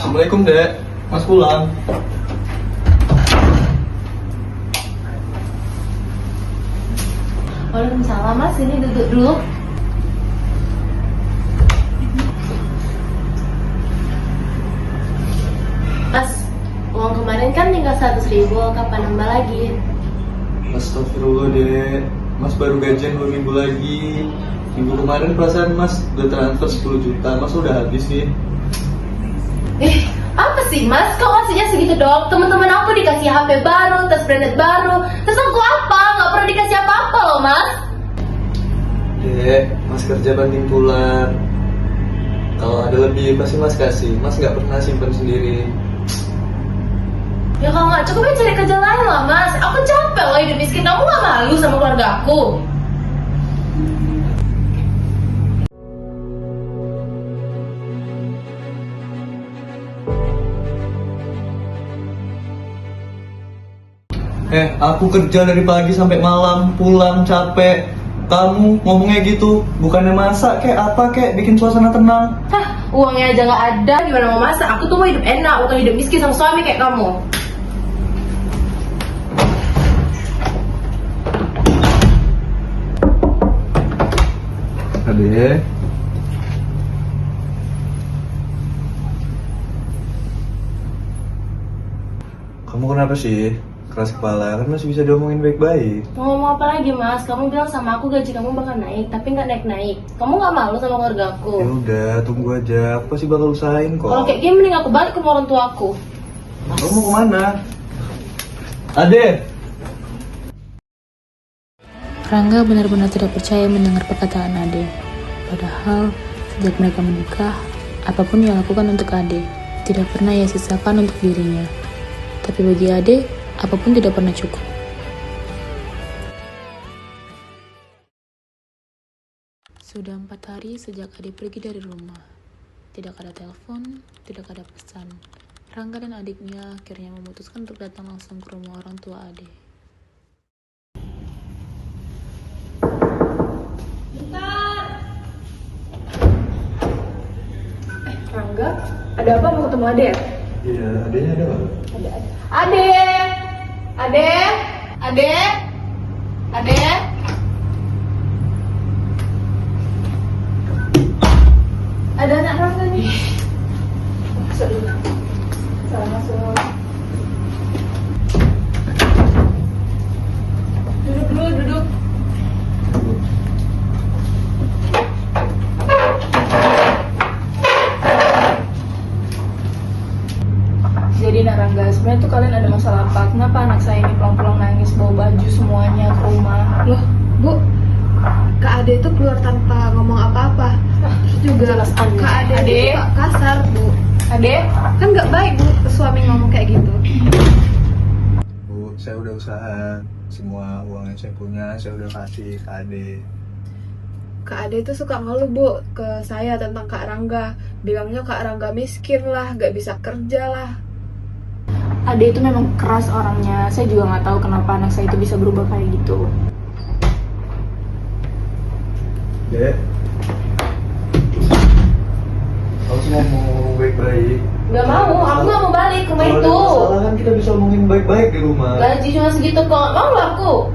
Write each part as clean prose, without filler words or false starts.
Assalamualaikum dek, mas pulang. Waalaikumsalam mas, ini duduk dulu. Mas, uang kemarin kan tinggal 100.000, kapan nambah lagi? Astagfirullah dek, mas baru gajian 2 minggu lagi. Minggu kemarin perasaan mas udah transfer 10 juta, mas udah habis sih. Apa sih mas? Kok maksudnya segitu doang? Teman-teman aku dikasih HP baru, tas branded baru. Terus aku apa? Nggak pernah dikasih apa-apa loh mas. Dek, mas kerja banting tulang. Kalau ada lebih pasti mas kasih, mas nggak pernah simpan sendiri. Ya kalau nggak cukup ya cari kerja lain lah mas. Aku capek loh hidup miskin. Kamu nggak malu sama keluarga aku? Aku kerja dari pagi sampai malam, pulang capek. Kamu ngomongnya gitu, bukannya masak kek apa kek, bikin suasana tenang. Hah, uangnya aja nggak ada, gimana mau masak? Aku tuh mau hidup enak, bukan hidup miskin sama suami kayak kamu. Adek, kamu kenapa sih? Keras kepala, kan masih bisa diomongin baik-baik. Mau ngomong apa lagi mas? Kamu bilang sama aku gaji kamu bakal naik, tapi nggak naik-naik. Kamu nggak malu sama keluarga aku? Ya udah, tunggu aja, aku pasti bakal usahain kok. Kalau kayak gini mending aku balik ke rumah orang tua aku. Kamu mau kemana? Adek! Rangga benar-benar tidak percaya mendengar perkataan Ade. Padahal, sejak mereka menikah, apapun yang lakukan untuk Ade, tidak pernah ia sisakan untuk dirinya. Tapi bagi Ade, apapun tidak pernah cukup. Sudah 4 hari sejak Ade pergi dari rumah. Tidak ada telepon, tidak ada pesan. Rangga dan adiknya akhirnya memutuskan untuk datang langsung ke rumah orang tua Ade. Rangga, ada apa mau ketemu Ade? Iya, adeknya ada nggak? Ade, Ade, Ade, Ade. Ada anak Rangga nih. Masuk dulu. Salah masuk. Duduk dulu, duduk. Jadi Narangga, sebenarnya tuh kalian ada masalah apa? Kenapa anak saya ini pulang-pulang nangis bawa baju semuanya ke rumah? Loh, Bu, Kak Ade itu keluar tanpa ngomong apa-apa. Terus juga Jelas aneh. Kak Ade Ade? itu suka kasar, Bu. Ade? Kan nggak baik, Bu, ke suami ngomong kayak gitu. Bu, saya udah usaha. Semua uang yang saya punya, saya udah kasih ke adek. Kak Ade itu suka ngeluh, Bu, ke saya tentang Kak Rangga. Bilangnya Kak Rangga miskin lah, nggak bisa kerja lah. Ade itu memang keras orangnya. Saya juga nggak tahu kenapa anak saya itu bisa berubah kayak gitu. Dek, kamu semua mau baik-baik. Gak mau, aku gak mau balik ke rumah Kalau ada itu. masalah kan kita bisa omongin baik-baik di rumah. Gaji cuma segitu kok, mau lah aku.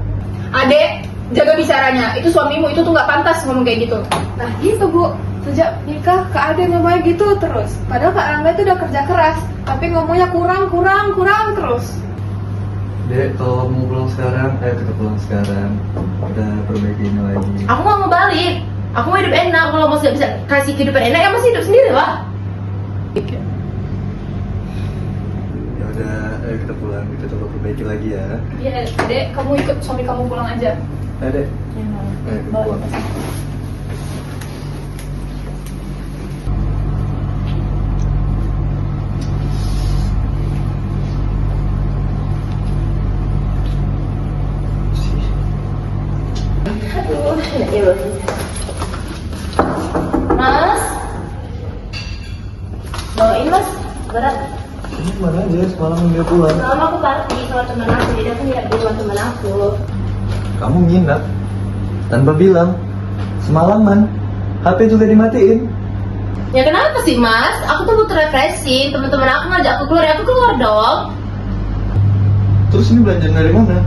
Adek, jaga bicaranya. Itu suamimu itu tuh nggak pantas ngomong kayak gitu. Nah gitu, Bu. Sejak nikah, Kak Ade ngomongnya gitu terus. Padahal Kak Rangga itu udah kerja keras, tapi ngomongnya kurang terus. Dek, kalau mau pulang sekarang, kita pulang sekarang. Kita perbaiki ini lagi. Aku gak mau balik. Aku mau hidup enak. Kalau mas gak bisa kasih kehidupan enak, ya mas hidup sendiri lah. Ya udah, ayo kita pulang. Kita coba perbaiki lagi ya. Iya, Adek, kamu ikut suami kamu pulang aja. Ayo dek, ayo kita pulang. Aduh, ya loh. Mas, bawain mas, berat. Ini kemana aja? Semalam dia pulang. Selama aku party sama teman aku, jadi aku nginep di rumah teman aku. Kamu nginep tanpa bilang. Semalaman, HP juga dimatiin. Ya kenapa sih mas? Aku tuh butuh refreshing. Teman-teman aku ngajak aku keluar, ya aku keluar dong. Terus ini belanjaan dari mana?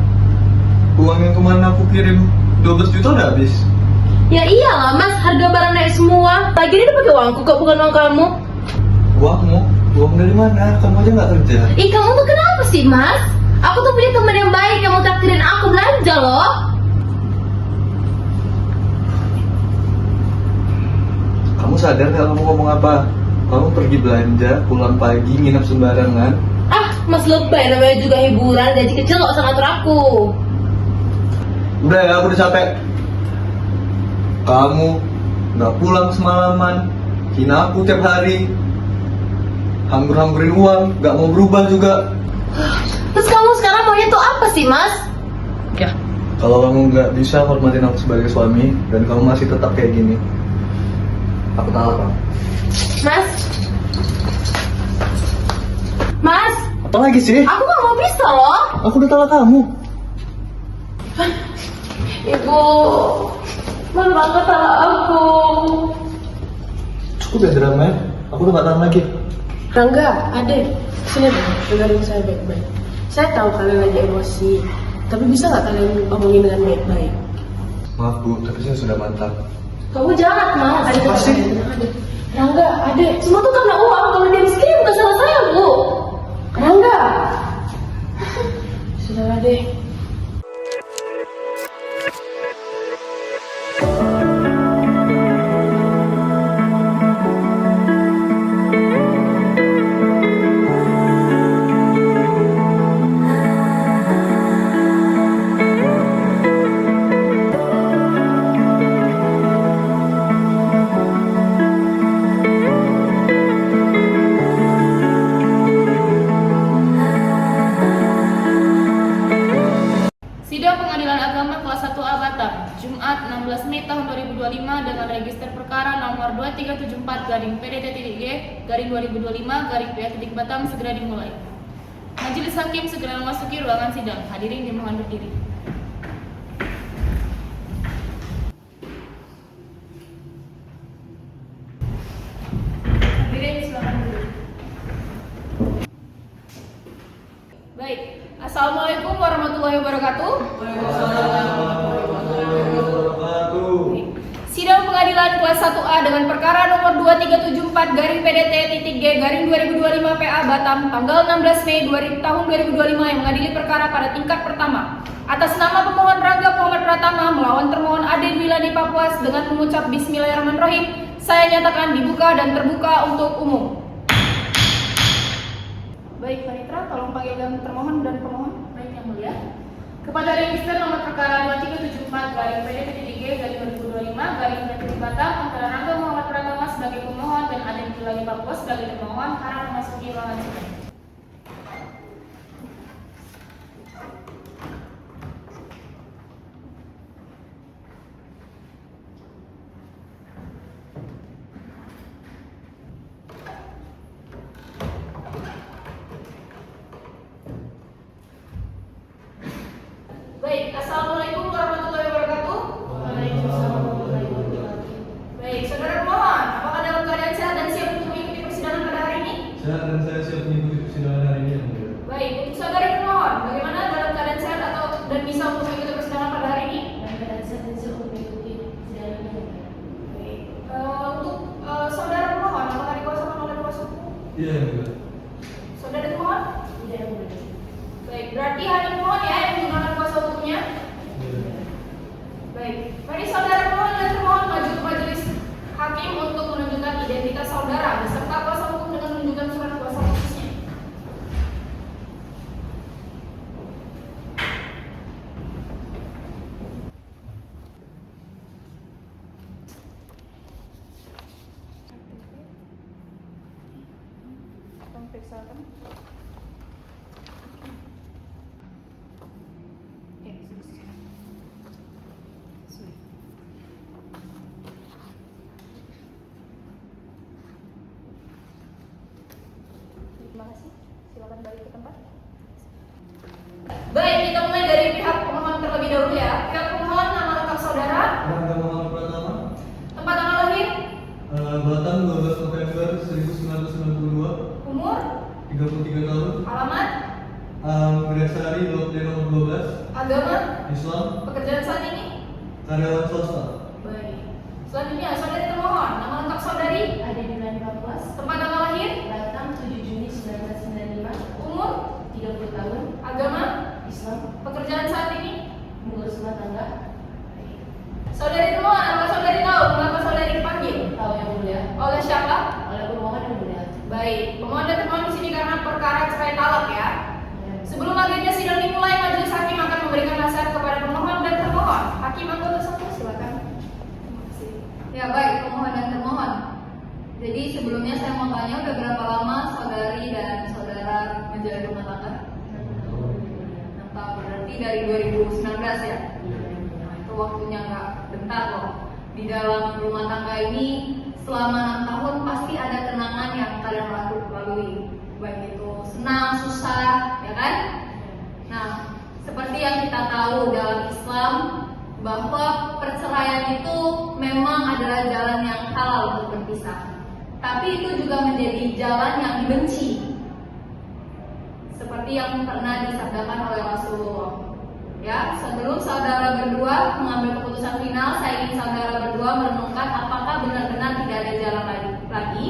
Uang yang kemarin aku kirim 12 juta udah habis. Ya iyalah mas, harga barang naik semua. Lagi ini pakai uangku kok, bukan uang kamu. Uangmu? Uang dari mana? Kamu aja nggak kerja. Ih kamu tuh kenapa sih mas? Aku tuh punya teman yang baik yang mau traktirin aku belanja loh. Kamu sadar nggak kamu ngomong apa? Kamu pergi belanja, pulang pagi, nginep sembarangan. Ah, mas lebay, namanya juga hiburan, gaji kecil gak usah ngatur aku. Udah ya, aku udah capek. Kamu nggak pulang semalaman, hina aku tiap hari, hambur-hamburin uang, nggak mau berubah juga. Terus kamu sekarang maunya tuh apa sih mas? Ya. Kalau kamu nggak bisa hormatin aku sebagai suami dan kamu masih tetap kayak gini, aku talak kamu. Mas? Mas? Apa lagi sih? Aku gak mau bisa loh. Aku udah talak kamu. Ibu, mas banget salah aku. Cukup ya drama, aku udah gak tahan lagi. Rangga, Ade, sini deh, dengerin saya baik-baik. Saya tahu kalian lagi emosi, tapi bisa nggak kalian omongin dengan baik-baik? Maaf bu, tapi saya sudah mantap. Kamu jahat mas. Ade, Apa sih? Ade. Rangga, Ade, Semua tuh karena uang. Kalau dia miskin bukan salah saya bu. Rangga. Sudahlah deh. Sidang Pengadilan Agama kelas 1A Batam, Jumat 16 Mei tahun 2025 dengan register perkara nomor 2374-PDT-G-2025-PA Batam segera dimulai. Majelis Hakim segera memasuki ruangan sidang. Hadirin dimohon berdiri. Hadirin silakan duduk. Baik, Assalamualaikum warahmatullahi wabarakatuh. Sidang Pengadilan kelas 1A dengan perkara nomor 2374-PDT-G-2025 PA Batam tanggal 16 Mei tahun 2025 yang mengadili perkara pada tingkat pertama. Atas nama pemohon Rangga Muhammad Pratama melawan termohon Ade Dwilani Papuas dengan mengucap Bismillahirrahmanirrahim, saya nyatakan dibuka dan terbuka untuk umum. Baik, Panitra, tolong panggilkan termohon dan pemohon. Baik, yang mulia. Kepada register nomor perkara 2374-PDT-G-2025 Batam antara Rangga Muhammad Pratama sebagai pemohon dan Ade Dwilani Papuas sebagai termohon harap memasuki ruangan sidang. Baik, Assalamualaikum warahmatullahi wabarakatuh. Waalaikumsalam warahmatullahi wabarakatuh. Baik, saudara pemohon, apakah dalam keadaan sehat dan siap untuk mengikuti persidangan pada hari ini? Sehat dan saya siap mengikuti persidangan hari ini yang mulia. Baik, untuk saudara pemohon, bagaimana dalam keadaan sehat atau dan bisa untuk mengikuti persidangan pada hari ini? Dalam keadaan sehat dan siap untuk mengikuti persidangan ini. Baik, untuk saudara pemohon, apakah dikuasakan oleh kuasa hukum? Iya yang mulia. Saudara pemohon? Tidak yang mulia. Baik, berarti hanya pemohon ya yang menggunakan kuasa hukumnya. Baik, mari saudara pemohon dan termohon maju ke majelis hakim untuk menunjukkan identitas saudara beserta kuasa hukum dengan menunjukkan surat kuasa khususnya. Periksakan. Terima kasih. Silakan balik ke tempat. Baik, kita mulai dari pihak pemohon terlebih dahulu ya. Pihak pemohon, nama lengkap saudara, Rangga Muhammad Pratama, tempat tanggal lahir, Batam 12 November 33 tahun. Alamat? Berdasari Blok D nomor 12. Agama? Islam. Pekerjaan saat ini? Karyawan swasta. Baik. Selanjutnya, saudari termohon, nama lengkap saudari? Ada di bulan 14, Tempat tanggal lahir? Batam 7 Juni 1995, Umur? 30 tahun, Agama? Islam, Pekerjaan saat ini? mengurus rumah tangga. Saudari termohon, apakah saudari tahu mengapa saudari dipanggil? Tahu yang mulia, Oleh siapa? oleh pemohon yang mulia. Baik, pemohon dan termohon di sini karena perkara cerai talak ya. Ya. Sebelum agenda sidang dimulai, majelis hakim akan memberikan nasihat kepada pemohon dan termohon. Hakim anggota satu, silakan. Ya baik, pemohon dan termohon. Jadi sebelumnya saya mau tanya, udah berapa lama saudari dan saudara menjalani rumah tangga? 6 tahun, berarti dari 2019 ya? Nah, itu waktunya nggak bentar loh. Di dalam rumah tangga ini selama 6 tahun pasti ada kenangan yang kalian lalui, baik itu senang, susah, ya kan? Nah, seperti yang kita tahu dalam Islam bahwa perceraian itu memang adalah jalan yang halal untuk berpisah. Tapi itu juga menjadi jalan yang dibenci. Seperti yang pernah disabdakan oleh Rasulullah. Ya, sebelum saudara berdua mengambil keputusan final, saya ingin saudara berdua merenungkan apakah benar-benar tidak ada jalan lagi.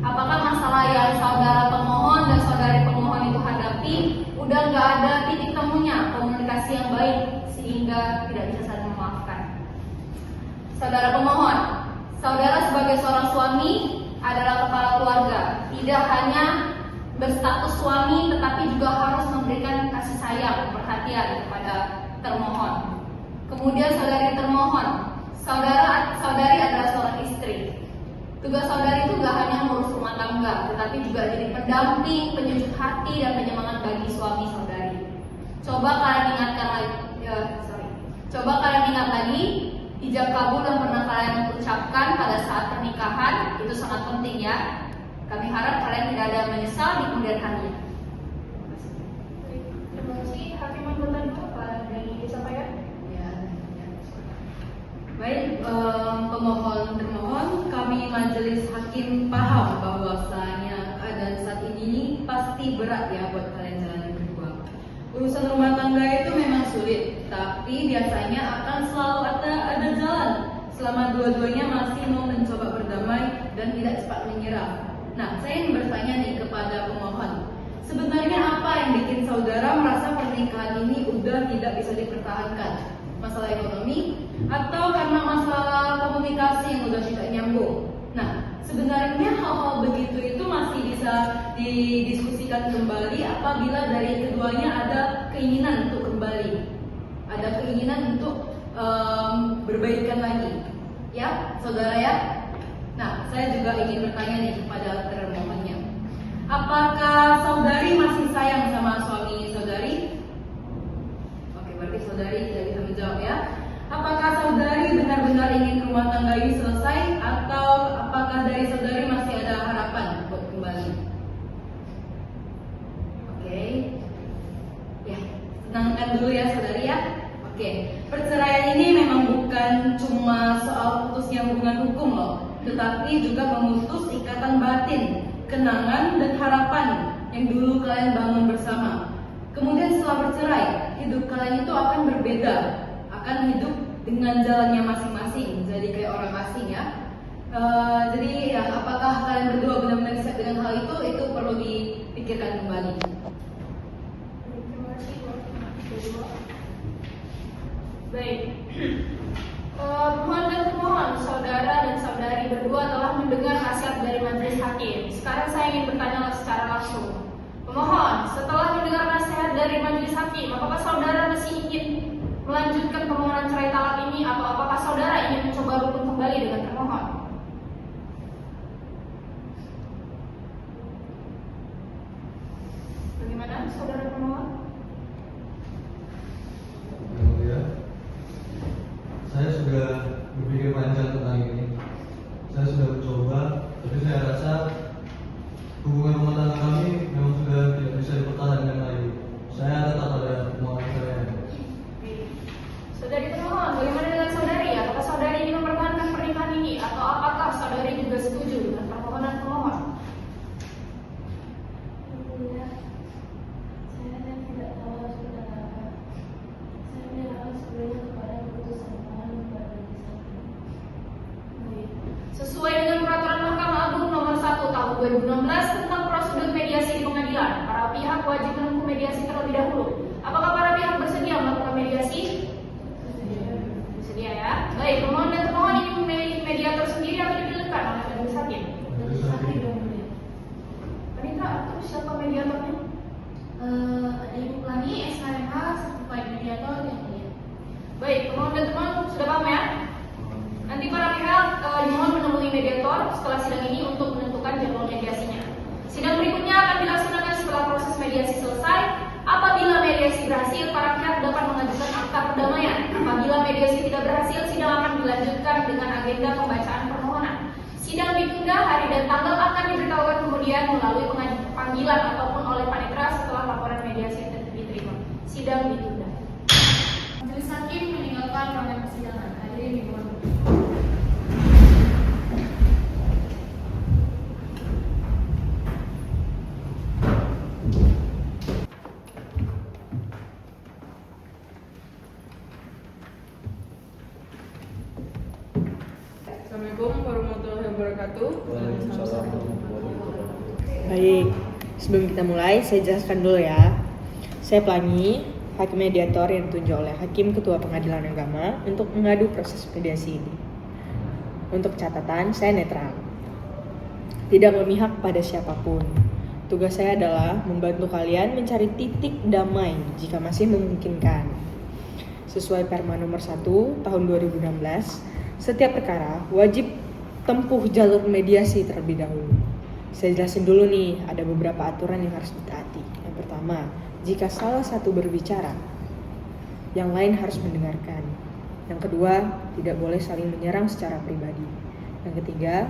Apakah masalah yang saudara pemohon dan saudari pemohon itu hadapi udah nggak ada titik temunya, komunikasi yang baik sehingga tidak bisa saling memaafkan. Saudara pemohon, saudara sebagai seorang suami adalah kepala keluarga, tidak hanya berstatus suami tetapi juga harus memberikan kasih sayang, perhatian kepada termohon. Kemudian saudari termohon, saudari adalah seorang istri. Tugas saudari itu gak hanya ngurus rumah tangga, tetapi juga jadi pendamping, penyejuk hati dan penyemangat bagi suami saudari. Coba kalian ingat lagi ijab kabul yang pernah kalian ucapkan pada saat pernikahan, itu sangat penting ya. Kami harap kalian tidak ada menyesal di kemudian hari. Terima kasih. Hakim anggota dua dari disampaikan. Ya. Baik, pemohon termohon, kami majelis hakim paham bahwasanya keadaan saat ini pasti berat ya buat kalian jalani berdua. Urusan rumah tangga itu memang sulit, tapi biasanya akan selalu ada jalan selama dua-duanya masih mau mencoba berdamai dan tidak cepat menyerah. Nah, saya ingin bertanya nih kepada pemohon, sebenarnya apa yang bikin saudara merasa pernikahan ini udah tidak bisa dipertahankan? Masalah ekonomi atau karena masalah komunikasi yang udah tidak nyambung? Nah, sebenarnya hal-hal begitu itu masih bisa didiskusikan kembali apabila dari keduanya ada keinginan untuk kembali, ada keinginan untuk berbaikan lagi, ya, saudara ya. Nah, saya juga ingin bertanya nih kepada termohonnya, apakah saudari masih sayang sama suami saudari? Oke, berarti saudari tidak bisa menjawab ya. Apakah saudari benar-benar ingin rumah tangga ini selesai atau apakah dari saudari masih ada harapan buat kembali? Oke, ya, tenangkan dulu ya saudari ya. Oke, perceraian ini memang bukan cuma soal putusnya hubungan hukum loh, tetapi juga memutus ikatan batin, kenangan dan harapan yang dulu kalian bangun bersama. Kemudian setelah bercerai, hidup kalian itu akan berbeda, akan hidup dengan jalannya masing-masing, jadi kayak orang asing ya. Jadi ya, apakah kalian berdua benar-benar siap dengan hal itu perlu dipikirkan kembali. Terima kasih buat baik. Mohon dan termohon, saudara dan saudari berdua telah mendengar nasihat dari majelis hakim. Sekarang saya ingin bertanya secara langsung. Pemohon, setelah mendengar nasihat dari majelis hakim, apakah saudara masih ingin melanjutkan permohonan cerai talak ini atau apakah saudara ingin mencoba rukun kembali dengan termohon? Bagaimana, saudara pemohon? Ya, saya sudah berpikir panjang tentang ini. Saya sudah mencoba, tapi saya rasa hubungan rumah tangga kami memang sudah tidak bisa dipertahankan lagi. Saya tetap ada permohonan cerai. 2016 tentang prosedur mediasi di pengadilan. Para pihak wajib menempuh mediasi terlebih dahulu. Apakah para pihak bersedia melakukan mediasi? Bersedia ya. Baik, pemohon dan termohon ini memilih mediator sendiri atau dipilihkan oleh majelis hakim? Panitra, itu siapa mediatornya? Ada Ibu Pelangi, SKMH, Certified Mediator yang mulia. Baik, pemohon dan termohon sudah paham ya? Nanti para pihak dimohon menemui mediator setelah sidang ini untuk menentukan jadwal mediasinya. Sidang berikutnya akan dilaksanakan setelah proses mediasi selesai. Apabila mediasi berhasil, para pihak dapat mengajukan akta perdamaian. Apabila mediasi tidak berhasil, sidang akan dilanjutkan dengan agenda pembacaan permohonan. Sidang ditunda, hari dan tanggal akan diberitahukan kemudian melalui panggilan ataupun oleh panitera setelah laporan mediasi diterima. Sidang ditunda. Majelis hakim meninggalkan ruangan persidangan. Hadirin dimohon. Assalamualaikum warahmatullahi wabarakatuh. Waalaikumsalam. Baik, sebelum kita mulai, saya jelaskan dulu ya. Saya Pelangi, hakim mediator yang ditunjuk oleh Hakim Ketua Pengadilan Agama untuk mengadu proses mediasi ini. Untuk catatan, saya netral, tidak memihak pada siapapun. Tugas saya adalah membantu kalian mencari titik damai jika masih memungkinkan. Sesuai Perma nomor 1 tahun 2016, setiap perkara wajib tempuh jalur mediasi terlebih dahulu. Saya jelasin dulu nih, ada beberapa aturan yang harus ditaati. Yang pertama, jika salah satu berbicara, yang lain harus mendengarkan. Yang kedua, tidak boleh saling menyerang secara pribadi. Yang ketiga,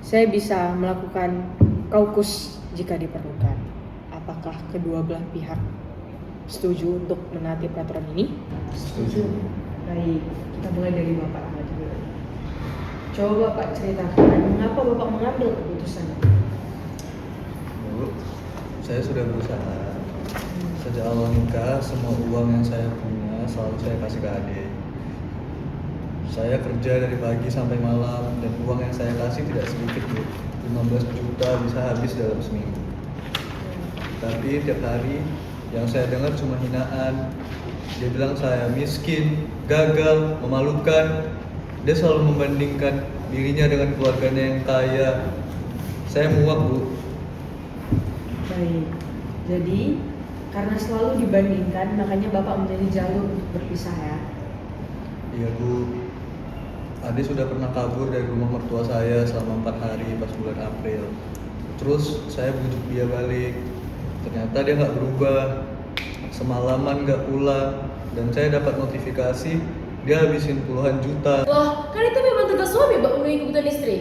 saya bisa melakukan kaukus jika diperlukan. Apakah kedua belah pihak setuju untuk menaati peraturan ini? Setuju. Baik, kita mulai dari Bapak Ahmad dulu. Coba Bapak ceritakan mengapa Bapak mengambil keputusan itu. Bu, saya sudah berusaha. Sejak awal nikah, semua uang yang saya punya selalu saya kasih ke adik. Saya kerja dari pagi sampai malam dan uang yang saya kasih tidak sedikit, Bu. 15 juta bisa habis dalam seminggu. Tapi tiap hari yang saya dengar cuma hinaan. Dia bilang saya miskin, gagal, memalukan. Dia selalu membandingkan dirinya dengan keluarganya yang kaya. Saya muak, Bu. Baik, jadi karena selalu dibandingkan, makanya Bapak memilih jalur untuk berpisah ya. Iya, Bu. Ade sudah pernah kabur dari rumah mertua saya selama 4 hari pas bulan April. Terus saya bujuk dia balik. Ternyata dia nggak berubah. Semalaman nggak pulang. Dan saya dapat notifikasi dia habisin puluhan juta. Wah, kan itu memang tugas suami Mbak memenuhi kebutuhan istri.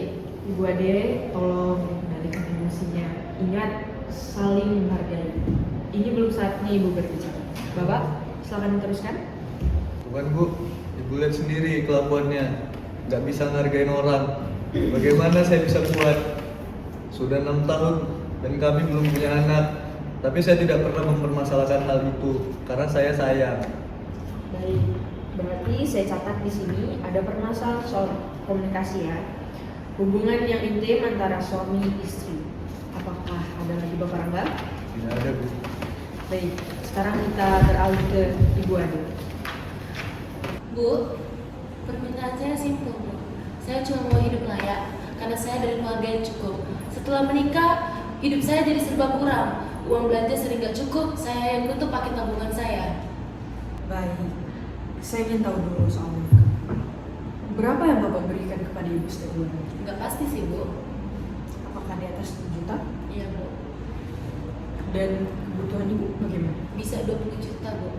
Ibu Ade, tolong kendalikan emosinya. Ingat, saling menghargai. Ini belum saatnya Ibu berbicara. Bapak, silakan diteruskan. Bukan, Bu. Ibu lihat sendiri kelakuannya. Nggak bisa ngargain orang. Bagaimana saya bisa kuat? Sudah 6 tahun dan kami belum punya anak. Tapi saya tidak pernah mempermasalahkan hal itu karena saya sayang. Baik, berarti saya catat di sini ada permasalahan soal komunikasi ya. Hubungan yang intim antara suami istri. Apakah ada lagi Bapak Rangga? Tidak ada, Bu. Baik, sekarang kita beralih ke Ibu Ade. Bu, permintaan saya simpel, Bu. Saya cuma mau hidup layak karena saya dari keluarga yang cukup. Setelah menikah, hidup saya jadi serba kurang. Uang belanja sering gak cukup, saya yang tutup pakai tabungan saya. Baik, saya ingin tahu dulu soal nafkah. Berapa yang Bapak berikan kepada Ibu setiap bulan? Gak pasti sih, Bu. Apakah di atas 1 juta? Iya, Bu. Dan kebutuhan Ibu bagaimana? Bisa 20 juta, Bu.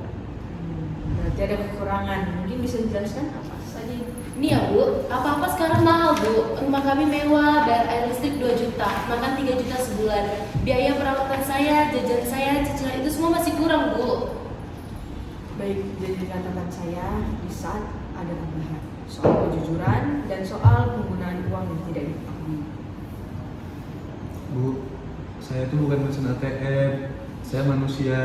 Berarti ada kekurangan. Mungkin bisa dijelaskan apa saja? Nih ya, Bu, apa-apa sekarang mahal, Bu. Rumah kami mewah, bayar air listrik 2 juta, makan 3 juta sebulan. Biaya perawatan saya, jajan saya, cicilan itu semua masih kurang, Bu. Baik, jadi catatan saya di saat ada tambahan soal kejujuran dan soal penggunaan uang yang tidak diketahui. Bu, saya itu bukan mesin ATM. Saya manusia,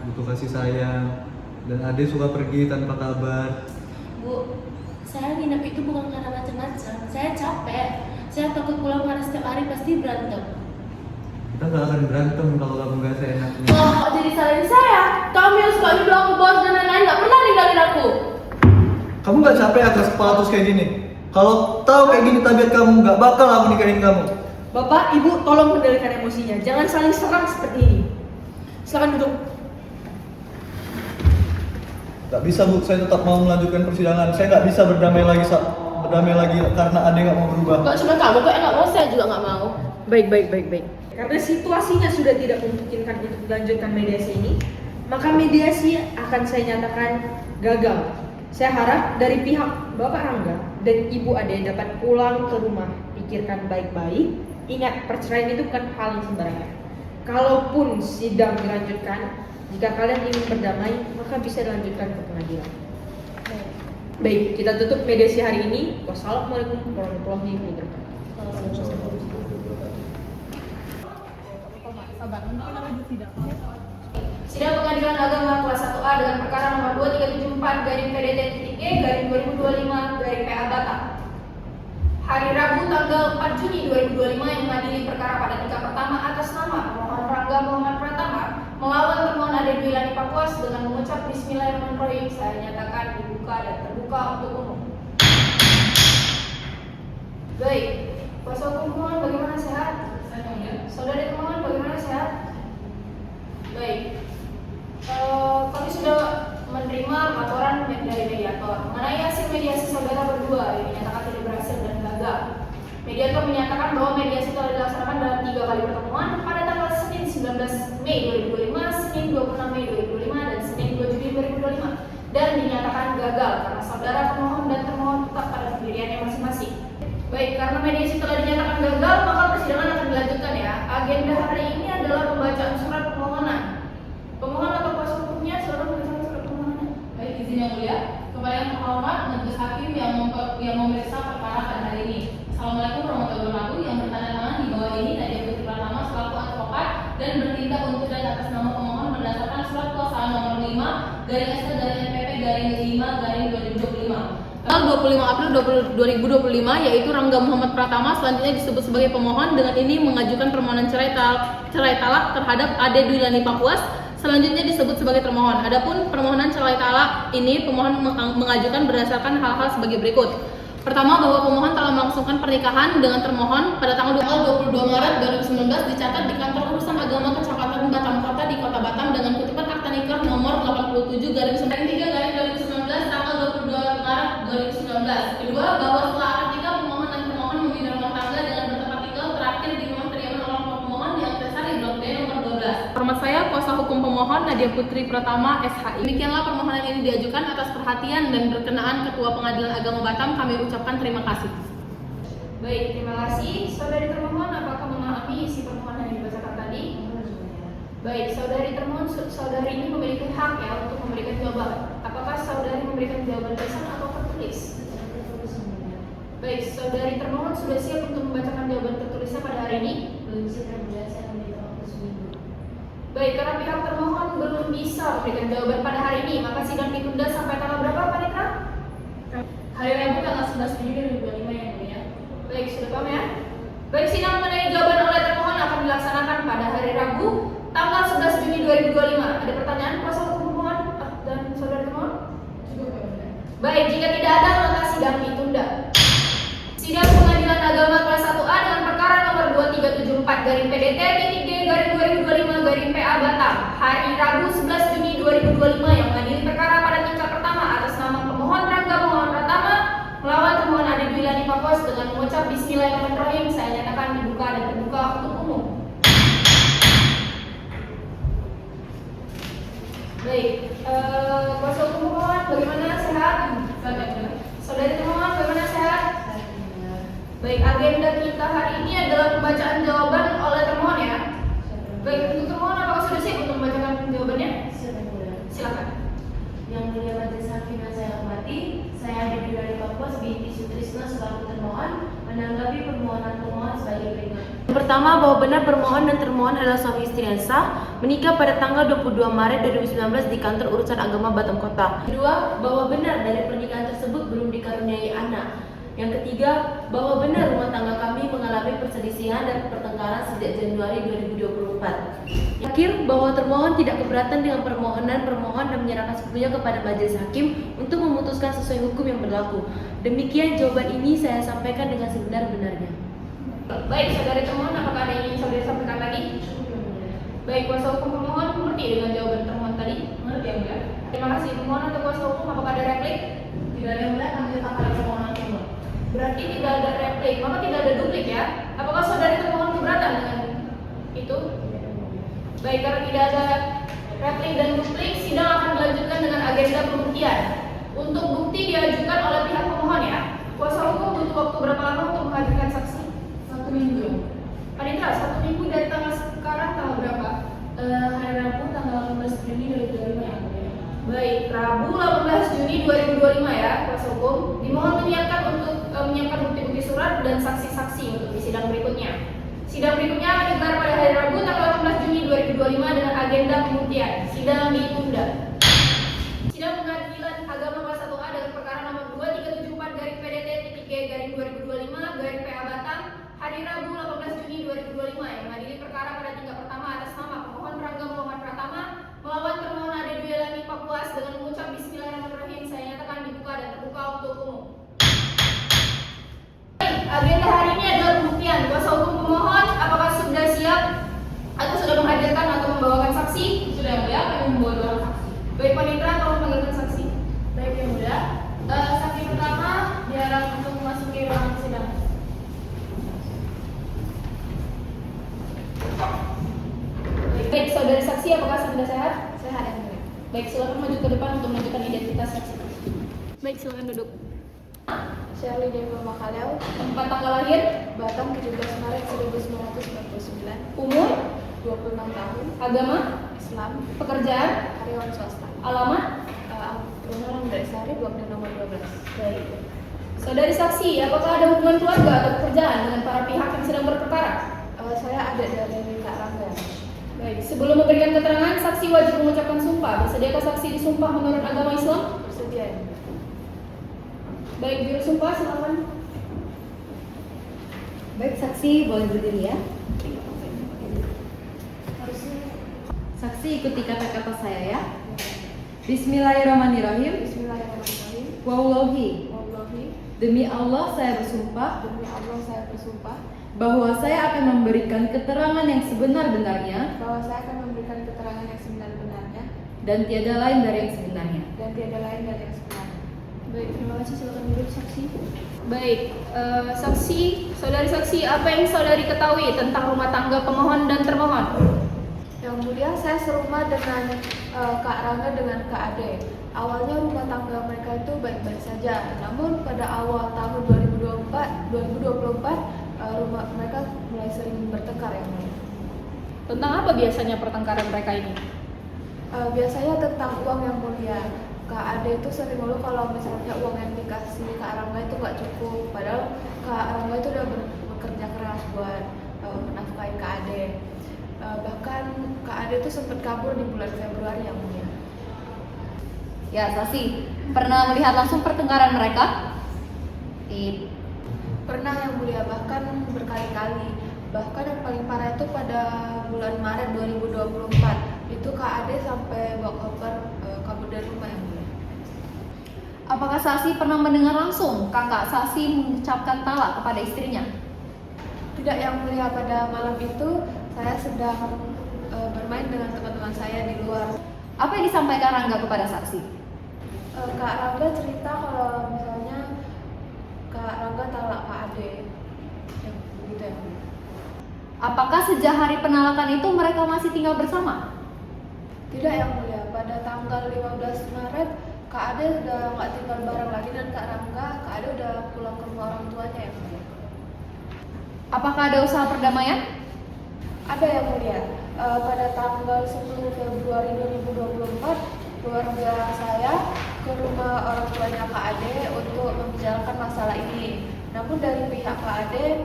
butuh kasih sayang. Dan Ade suka pergi tanpa kabar. Bu, saya nginep itu bukan karena macam-macam. Saya capek. Saya takut pulang karena setiap hari pasti berantem. Kita gak akan berantem kalau kamu gak seenaknya. Oh, kok jadi salahin saya? Kamu yang suka nuduh aku bos dan lain-lain gak pernah ninggalin aku. Kamu gak capek atas kepala terus kayak gini? Kalau tahu kayak gini tabiat kamu, gak bakal aku nikahin kamu. Bapak, Ibu tolong kendalikan emosinya. Jangan saling serang seperti ini. Silakan duduk. Gak bisa Bu, saya tetap mau melanjutkan persidangan. Saya gak bisa berdamai lagi karena Ade gak mau berubah. Gak cuma kamu kok yang gak mau, saya juga gak mau. Baik. Karena situasinya sudah tidak memungkinkan untuk melanjutkan mediasi ini, maka mediasi akan saya nyatakan gagal. Saya harap dari pihak Bapak Rangga dan Ibu Ade dapat pulang ke rumah, pikirkan baik-baik. Ingat, perceraian itu bukan hal yang sembarangan. Kalaupun sidang dilanjutkan, jika kalian ingin berdamai, maka bisa dilanjutkan ke pengadilan. Baik, kita tutup mediasi hari ini. Wassalamualaikum warahmatullahi wabarakatuh. Sidang Pengadilan Agama kelas 1A dengan perkara nomor 2374/PDT-E/2025/PA Batam. Hari Rabu tanggal 4 Juni 2025 yang mengadili perkara pada tingkat pertama atas nama pemohon Rangga Muhammad Pratama melawan termohon Ade Dwilani Pakuas dengan mengucap Bismillahirrahmanirrahim, saya nyatakan dibuka dan terbuka untuk umum. Baik, kuasa hukum pemohon bagaimana, sehat? Saudari termohon bagaimana, sehat? Baik. Kami sudah menerima laporan dari mediator mengenai hasil mediasi saudara berdua yang dinyatakan tidak berhasil dan gagal. Mediator menyatakan bahwa mediasi telah dilaksanakan dalam 3 kali pertemuan pada tanggal Senin 19 Mei 2025, Senin 26 Mei 2025, dan Senin 2 Juli 2025 dan dinyatakan gagal karena saudara pemohon dan termohon tetap pada pendiriannya masing-masing. Baik, karena mediasi telah dinyatakan gagal, maka persidangan akan dilanjutkan ya. Agenda hari ini adalah pembacaan surat permohonan. Pemohon atau kuasa hukumnya sudah membacakan surat permohonan. Baik, izin yang mulia, kepada yang terhormat majelis hakim yang memeriksa perkara pada hari ini. Assalamualaikum warahmatullahi wabarakatuh. Yang bertanda tangan di bawah ini Nadia Putri Pratama selaku advokat dan bertindak untuk dan atas nama pemohon berdasarkan surat kuasaan nomor 5/SK/NPP/5/2025. Tanggal 25 April 2025, yaitu Rangga Muhammad Pratama selanjutnya disebut sebagai pemohon dengan ini mengajukan permohonan cerai talak terhadap Ade Dwilani Pakuas, selanjutnya disebut sebagai termohon. Adapun permohonan cerai talak ini pemohon mengajukan berdasarkan hal-hal sebagai berikut. Pertama, bahwa pemohon telah melangsungkan pernikahan dengan termohon pada tanggal 22 Maret 2019 dicatat di kantor urusan agama Kecamatan Batam Kota di Kota Batam dengan kutipan akta nikah nomor 87/93/2019 tanggal 22 Maret 2019. Kedua, bahwa setelah akad nikah pemohon dan termohon membina rumah tangga dengan bertempat tinggal terakhir di rumah kediaman orang tua pemohon di Antasari Blok D nomor 12. Hormat saya, kuasa hukum pemohon Nadia Putri Pratama SHI. Demikianlah permohonan ini diajukan atas perhatian dan berkenaan Ketua Pengadilan Agama Batam, kami ucapkan terima kasih. Baik, terima kasih. Saudari termohon, apakah memahami isi permohonan yang dibacakan tadi? Baik, saudari termohon, saudari ini memiliki hak ya untuk memberikan jawaban. Apakah saudari memberikan jawaban tulisan atau tertulis? Baik, saudari termohon sudah siap untuk membacakan jawaban tertulisnya pada hari ini? Belum siap, saya akan minta waktu seminggu. Baik, karena pihak termohon belum bisa memberikan jawaban pada hari ini, maka sidang ditunda sampai tanggal berapa, Pak Nitra? Hari Rabu tanggal 11 Juni 2025 yang mulia. Baik, sudah paham ya? Baik, sidang mengenai jawaban oleh termohon akan dilaksanakan pada hari Rabu tanggal 11 Juni 2025. Ada pertanyaan kuasa hukum pemohon dan saudara termohon? Baik, jika tidak ada maka sidang ditunda. Sidang Pengadilan Agama kelas 1A dengan perkara nomor 2374/PDT-E/2025/PA Batam hari Rabu 11 Juni 2025 yang mengadili perkara pada tingkat pertama atas nama pemohon Rangga Muhammad Pratama melawan termohon Ade Dwilani Pakuas dengan mengucap Bismillahirrahmanirrahim, saya nyatakan dibuka dan terbuka untuk umum. Baik, kuasa hukum pemohon bagaimana, sehat? Saudari termohon bagaimana, sehat? Baik, agenda kita hari ini adalah pembacaan jawaban oleh termohon ya. Baik, untuk termohon apakah sudah siap untuk membacakan jawabannya? Silakan. Yang mulia majelis hakim yang saya hormati, saya Ade Dwilani Pakuas binti Sutrisna selaku termohon menanggapi permohonan termohon sebagai berikut. Yang pertama, bahwa benar permohon dan termohon adalah suami istri yang sah, menikah pada tanggal 22 Maret 2019 di kantor urusan agama Batam Kota. Kedua, bahwa benar dari pernikahan tersebut belum dikaruniai anak. Yang ketiga, bahwa benar rumah tangga kami mengalami perselisihan dan pertengkaran sejak Januari 2024. Yang terakhir, bahwa termohon tidak keberatan dengan permohonan permohon dan menyerahkan sepenuhnya kepada majelis hakim untuk memutuskan sesuai hukum yang berlaku. Demikian jawaban ini saya sampaikan dengan sebenar-benarnya. Baik, saudari termohon, apakah ada yang ingin saudari sampaikan lagi? Baik, kuasa hukum pemohon mengerti dengan jawaban termohon tadi? Mengerti ya, Mulia? Terima kasih. Pemohon atau kuasa hukum, apakah ada replik? Tidak ada, Mulia. Kami akan permohonan pemohon. Berarti tidak ada replik, maka tidak ada duplik ya? Apakah saudari termohon keberatan dengan itu? Baik, karena tidak ada replik dan duplik, sidang akan dilanjutkan dengan agenda pembuktian. Untuk bukti diajukan oleh pihak pemohon ya. Kuasa hukum butuh waktu berapa lama untuk menghadirkan saksi? 1 minggu. Panitra, 1 minggu dari tanggal sekarang tanggal berapa? Hari Rabu tanggal 18 Juni 2025 ya. Baik, Rabu 18 Juni 2025 ya, kuasa hukum. Dimohon menyiapkan bukti-bukti surat dan saksi-saksi untuk di sidang berikutnya. Sidang berikutnya akan digelar pada hari Rabu tanggal 18 Juni 2025 dengan agenda pembuktian. Sidang ditunda. Sidang Pengadilan Agama kelas 1A dengan perkara nomor 2374/PDT-G/2025/PA Batam hari Rabu 18 Juni 2025 yang mengadili perkara pada tingkat pertama atas nama pemohon Rangga Muhammad Pratama melawan termohon Ade Duyalani Papuas dengan mengucap Bismillahirrahmanirrahim. Saya nyatakan dibuka dan terbuka untuk umum. Agenda hari ini adalah pembuktian. Kuasa hukum pemohon, apakah sudah siap atau sudah menghadirkan atau membawakan saksi? Sudah, Mulia. Kami membawa 2 orang saksi. Baik, Panitra, tolong panggilkan saksi. Baik ya Mulia. Saksi pertama diharap untuk memasuki ruangan sidang. Baik, saudari saksi, apakah sudah sehat? Sehat ya Mulia. Baik, silakan maju ke depan untuk menunjukkan identitas saksi. Baik, silakan duduk. Shirley Dewa Makaleo, Tempat tanggal lahir, Batam 17 Maret 1999, umur, 26 tahun, agama, Islam, pekerjaan, karyawan swasta. alamat. Rumah dari Sari, blok D nomor 12. Baik. Saudari saksi, apakah ada hubungan keluarga atau pekerjaan dengan para pihak yang sedang berperkara? Saya ada dari Kak Rangga. Baik. Sebelum memberikan keterangan, saksi wajib mengucapkan sumpah. Bersediakah saksi disumpah menurut agama Islam? Bersedia ya? Baik, juru sumpah silakan. Baik, saksi boleh berdiri ya. Saksi ikuti kata-kata saya ya. Bismillahirrahmanirrahim. Bismillahirrahmanirrahim. Wallahi, Wallahi, demi Allah saya bersumpah demi Allah saya bersumpah bahwa saya akan memberikan keterangan yang sebenar-benarnya bahwa saya akan memberikan keterangan yang sebenar-benarnya dan tiada lain dari yang sebenarnya. dan tiada lain dari yang sebenarnya. Baik, terima kasih. Silakan duduk saksi. Baik, saksi, saudari saksi, apa yang saudari ketahui tentang rumah tangga pemohon dan termohon? Yang mulia, saya serumah dengan Kak Rangga dengan Kak Ade. Awalnya rumah tangga mereka itu baik-baik saja. Namun pada awal tahun 2024 rumah mereka mulai sering bertengkar yang mulia. Tentang apa biasanya pertengkaran mereka ini? Biasanya tentang uang yang mulia. Kak Ade itu sering ngeluh kalau misalnya uang yang dikasih Kak Rangga itu nggak cukup. Padahal Kak Rangga itu udah bekerja keras buat menafkahi Kak Ade. Bahkan Kak Ade itu sempat kabur di bulan Februari yang mulia. Ya, saksi pernah melihat langsung pertengkaran mereka? Pernah yang mulia, bahkan berkali-kali. Bahkan yang paling parah itu pada bulan Maret 2024. Itu Kak Ade sampai bawa koper kabur dari rumah yang mulia. Apakah saksi pernah mendengar langsung kakak saksi mengucapkan talak kepada istrinya? Tidak yang mulia, pada malam itu saya sedang bermain dengan teman-teman saya di luar. Apa yang disampaikan Rangga kepada saksi? Kak Rangga cerita kalau misalnya Kak Rangga talak Kak Ade. Ya, begitu ya. Apakah sejak hari penalakan itu mereka masih tinggal bersama? Tidak yang mulia, pada tanggal 15 Maret Kak Ade udah nggak tinggal bareng lagi dan Kak Rangga, Kak Ade udah pulang ke rumah orang tuanya yang mulia. Apakah ada usaha perdamaian? Ada yang mulia. Pada tanggal 10 Februari 2024 keluarga saya ke rumah orang tuanya Kak Ade untuk membicarakan masalah ini. Namun dari pihak Kak Ade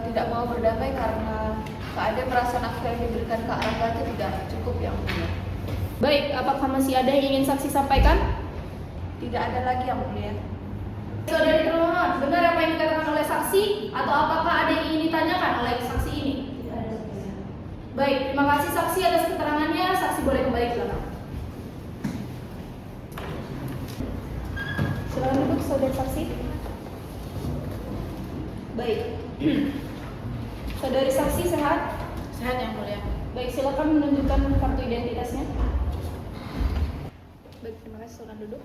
tidak mau berdamai karena Kak Ade merasa nafkah yang diberikan Kak Rangga itu tidak cukup yang mulia. Baik, apakah masih ada yang ingin saksi sampaikan? Tidak ada lagi yang mulia. Saudari termohon, benar apa yang dikatakan oleh saksi atau apakah ada yang ingin ditanyakan oleh saksi ini? Tidak ada, Mulia. Baik, terima kasih saksi atas keterangannya. Saksi boleh kembali ke belakang. Silakan duduk, saudari saksi. Baik. Saudari saksi sehat? Sehat yang mulia. Baik, silakan menunjukkan kartu identitasnya. Baik, terima kasih. Silakan duduk.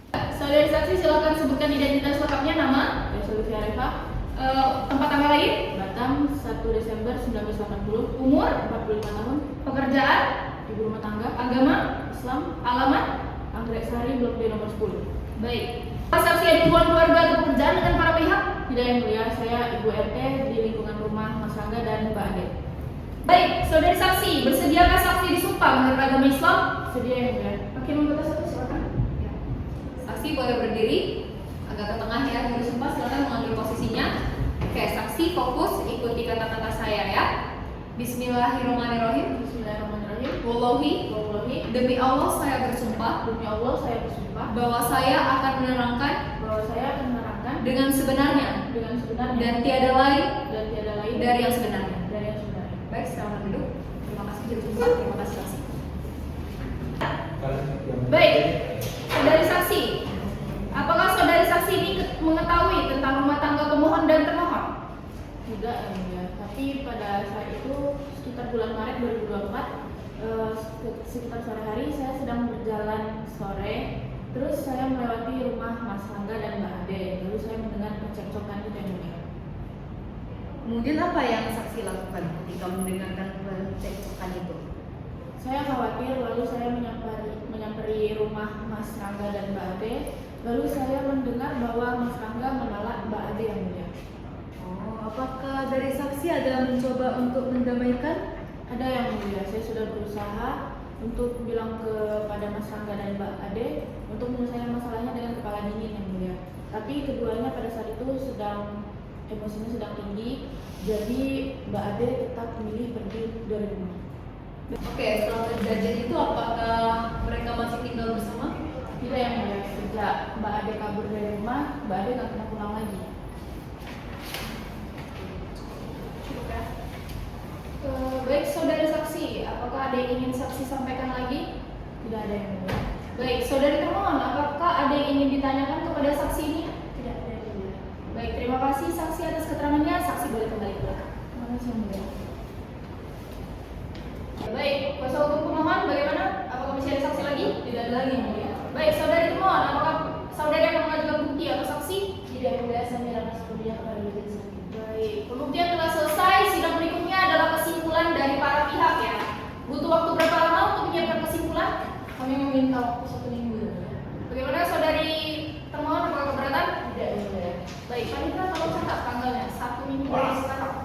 Saudari saksi, silakan sebutkan identitas lengkapnya, nama, Resolusi Arifah, tempat tanggal lahir, Batam, 1 Desember 1980, umur, 45 tahun, pekerjaan, ibu rumah tangga, agama, Islam, alamat. Anggrek Sari, Blok D nomor 10. Baik. Saksi ada hubungan keluarga atau pekerjaan dengan para pihak? Tidak yang mulia, saya Ibu RT di lingkungan rumah Mas Rangga dan Mbak Ade. Baik, saudari saksi, bersediakah saksi disumpah menurut agama Islam? Sedia yang mulia. Hakim anggota satu, silakan. Ya. Saksi boleh berdiri agak ke tengah ya, guru sumpah silakan mengambil posisinya. Oke, saksi fokus ikuti kata-kata saya ya. Bismillahirrahmanirrahim. Bismillahirrahmanirrahim. Wallahi, demi Allah saya bersumpah Demi Allah saya bersumpah bahwa saya akan menerangkan bahwa saya akan menerangkan dengan sebenarnya dengan sebenarnya dan tiada lain dan tiada lain dari yang sebenarnya. dari yang sebenarnya. Baik, selamat duduk. Terima kasih juru sumpah, terima kasih saksi. Baik, saudari saksi, apakah saudari saksi ini mengetahui tentang rumah tangga pemohon dan termohon? Tidak yang mulia. Tapi pada saat itu sekitar bulan Maret 2024 sekitar sore hari saya sedang berjalan sore, terus saya melewati rumah Mas Rangga dan Mbak Ade, lalu saya mendengar percekcokan itu yang mulia. Kemudian apa yang saksi lakukan ketika mendengarkan percekcokan itu? Saya khawatir, lalu saya menyamperi rumah Mas Rangga dan Mbak Ade, lalu saya mendengar bahwa Mas Rangga menolak Mbak Ade yang mulia. Oh, apakah dari saksi ada mencoba untuk mendamaikan? Ada yang mulia, saya sudah berusaha untuk bilang kepada Mas Rangga dan Mbak Ade untuk menyelesaikan masalahnya dengan kepala dingin yang mulia. Tapi keduanya pada saat itu emosinya sedang tinggi, jadi Mbak Ade tetap memilih pergi dari rumah. Oke, setelah kejadian itu apakah mereka masih tinggal bersama? Tidak yang mulia, sejak Mbak Ade kabur dari rumah, Mbak Ade nggak pernah pulang lagi. Cukup ya. Baik, saudari saksi, apakah ada yang ingin saksi sampaikan lagi? Tidak ada yang mulia. Baik, saudari termohon, apakah ada yang ingin ditanyakan kepada saksi ini? Tidak ada yang mulia. Baik, terima kasih saksi atas keterangannya. Saksi boleh kembali ke belakang. Terima kasih yang mulia. Baik, kuasa hukum pemohon bagaimana? Apakah masih ada saksi lagi? Tidak ada lagi yang mulia. Baik, saudari termohon, apakah saudari akan mengajukan bukti atau saksi? Tidak yang mulia, saya menyerahkan sepenuhnya kepada majelis hakim. Baik, pembuktian telah selesai. Sidang berikutnya adalah kesimpulan dari para pihak ya. Butuh waktu berapa lama untuk menyiapkan kesimpulan? Kami meminta waktu 1 minggu. Bagaimana saudari termohon, apakah keberatan? Tidak yang mulia. Baik, Panitra tolong catat tanggalnya 1 minggu dari sekarang.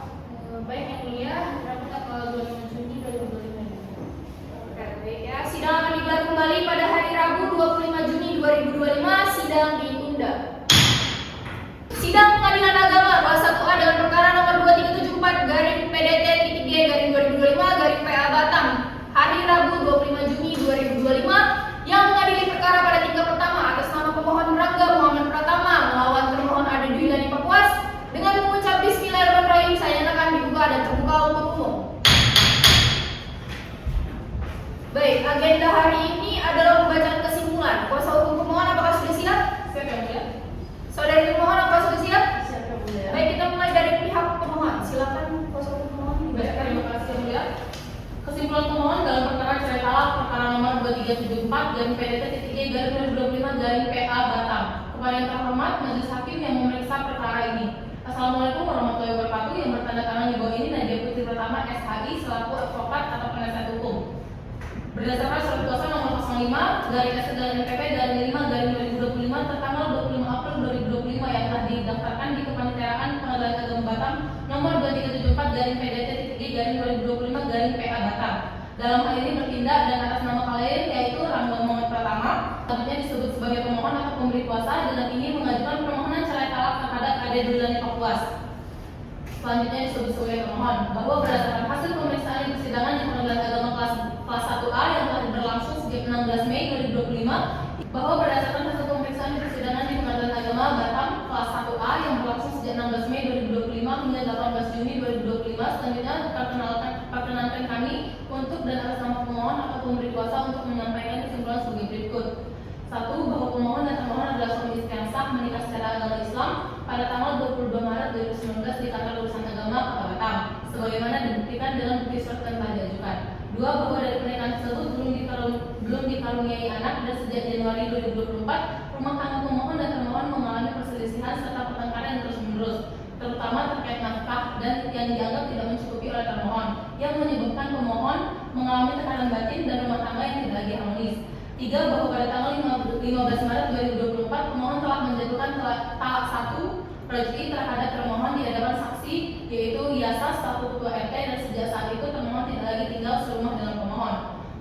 Baik yang mulia, berapa tanggal 25 Juni 2025? Oke, baik ya. Sidang akan digelar kembali pada hari Rabu 25 Juni 2025. Sidang ditunda. Sidang Pengadilan Agama kelas 1A dengan perkara nomor 2374 garing PDT-G garing 2025 garing PA Batam hari Rabu 25 Juni 2025 yang mengadili perkara pada tingkat pertama atas nama pemohon Rangga Muhammad Pratama melawan termohon Ade Dwilani Papuas dengan mengucap Bismillahirrahmanirrahim saya nyatakan dibuka dan terbuka untuk umum. Baik, agenda hari ini adalah pembacaan kesimpulan. Kuasa hukum pemohon apakah sudah siap? Siap yang mulia. Saudari pemohon apakah sudah siap? Siap yang mulia. Baik, kita mulai dari pihak pemohon. Silakan kuasa hukum pemohon Baik, dibacakan. terima kasih yang mulia. Kesimpulan pemohon dalam perkara cerai talak perkara nomor 2374 garing PDT-G garing 2025 garing PA Batam. Kepada yang terhormat majelis hakim yang memeriksa perkara ini. Assalamualaikum warahmatullahi wabarakatuh. Yang bertanda tangan di bawah ini Nadia Putri Pratama SHI selaku advokat atau penasihat hukum. Berdasarkan surat kuasa nomor 05 garing S garing PP garing 5 garing 2025 tertanggal 25 April 2025 yang telah didaftarkan di Kepaniteraan Pengadilan Agama Batam nomor 2374 garing PDT-G garing 2025 garing PA Batam. Dalam hal ini bertindak dan atas nama klien yaitu Rangga Muhammad Pratama, selanjutnya disebut sebagai pemohon atau pemberi kuasa dan ini mengajukan permohonan cerai talak terhadap Ade Dwilani Papuas. Selanjutnya disebut sebagai pemohon bahwa berdasarkan hasil pemeriksaan di persidangan di Pengadilan Agama kelas 1A yang telah berlangsung sejak 16 Mei 2025 bahwa berdasarkan hasil pemeriksaan di persidangan di Pengadilan hingga 18 Juni 2025. Selanjutnya perkenankan kami untuk dan atas nama pemohon atau pemberi kuasa untuk menyampaikan kesimpulan sebagai berikut. 1. Bahwa pemohon dan termohon adalah suami istri yang sah menikah secara agama Islam pada tanggal 22 Maret 2019 di kantor urusan agama Kota Batam, sebagaimana dibuktikan dengan bukti surat yang telah diajukan. 2. Bahwa dari pernikahan tersebut belum dikaruniai anak dan sejak Januari 2024 rumah tangga pemohon dan termohon mengalami perselisihan serta pertengkaran yang terus-menerus, terutama terkait nafkah dan yang dianggap tidak mencukupi oleh termohon, yang menyebabkan pemohon mengalami tekanan batin dan rumah tangga yang tidak lagi harmonis. 3. Bahwa pada tanggal 15 Maret 2024 pemohon telah menjatuhkan talak 1 roj'i terhadap termohon di hadapan saksi, yaitu Yasa selaku ketua RT, dan sejak saat itu termohon tidak lagi tinggal serumah dengan pemohon.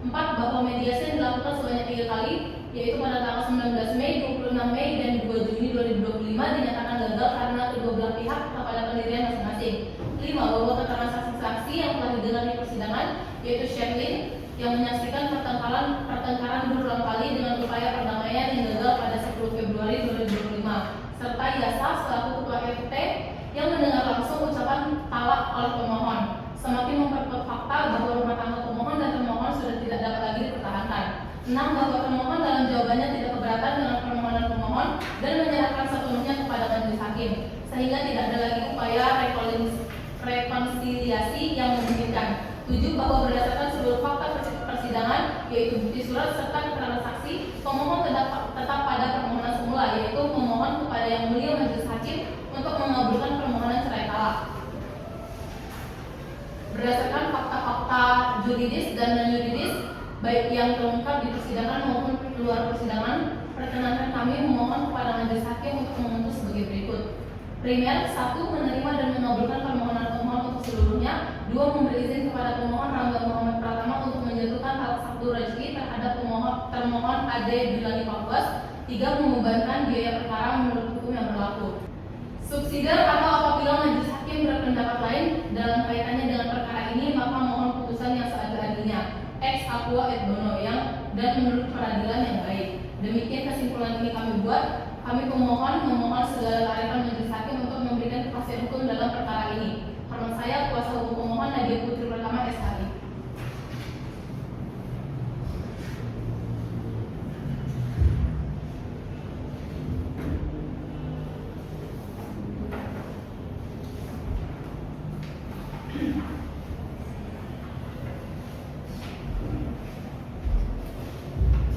4. Bahwa mediasi yang dilakukan sebanyak 3 kali, yaitu pada tanggal 19 Mei, 26 Mei, dan 2 Juni 2025 dinyatakan gagal karena kedua belah pihak kepada pendirian masing-masing. 5. Bahwa keterangan saksi-saksi yang telah didengar di persidangan, yaitu Sherlyn yang menyaksikan pertengkaran berulang kali dengan upaya perdamaian yang gagal pada 10 Februari 2025, serta Yasa selaku ketua RT yang mendengar langsung ucapan talak oleh pemohon, semakin memperkuat fakta bahwa rumah tangga pemohon dan termohon sudah tidak dapat lagi dipertahankan. 6. Bahwa termohon dalam jawabannya tidak keberatan dengan permohonan pemohon dan menyerahkan sepenuhnya kepada majelis hakim, sehingga tidak ada lagi upaya rekonsiliasi yang memungkinkan. 7. Bahwa berdasarkan seluruh fakta persidangan, yaitu bukti surat serta keterangan saksi, pemohon tetap pada permohonan semula, yaitu memohon kepada Yang Mulia Majelis Hakim untuk mengabulkan permohonan cerai talak. Berdasarkan fakta-fakta yuridis dan non-yuridis, baik yang terungkap di persidangan maupun di luar persidangan, perkenankan kami memohon kepada Majelis Hakim untuk memutus sebagai berikut. Primer, 1. Menerima dan mengabulkan permohonan pemohon untuk seluruhnya. 2. Memberi izin kepada pemohon Rangga Muhammad Pratama untuk menjatuhkan talak 1 roj'i terhadap termohon Ade Bilani Papwas. 3. Membebankan biaya perkara menurut hukum yang berlaku. Subsidiar atau apabila majelis hakim berpendapat lain dalam kaitannya dengan perkara ini, maka mohon putusan yang seadil-adilnya ex aqua et bono dan menurut peradilan yang baik. Demikian kesimpulan ini kami buat. Kami pemohon memohon segala kearifan majelis hakim untuk memberikan kepastian hukum dalam perkara ini. Hormat saya, kuasa hukum pemohon Nadia Putri Pratama SHI.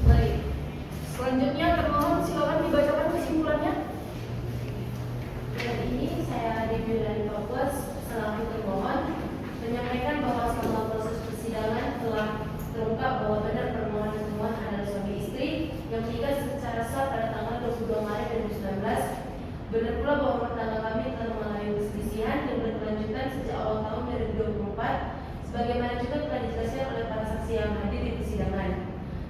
Baik. Selanjutnya termohon silakan dibacakan kesimpulannya. Dan ini saya Dewi dari Papua selaku termohon menyampaikan bahwa selama proses persidangan telah terungkap bahwa benar permohonan termohon adalah suami istri yang menikah secara sah pada tanggal 22 Maret 2019. Benar pula bahwa rumah tangga kami telah mengalami perselisihan dan berkelanjutan sejak awal tahun 2024, sebagaimana juga telah dijelaskan oleh para saksi yang hadir di persidangan.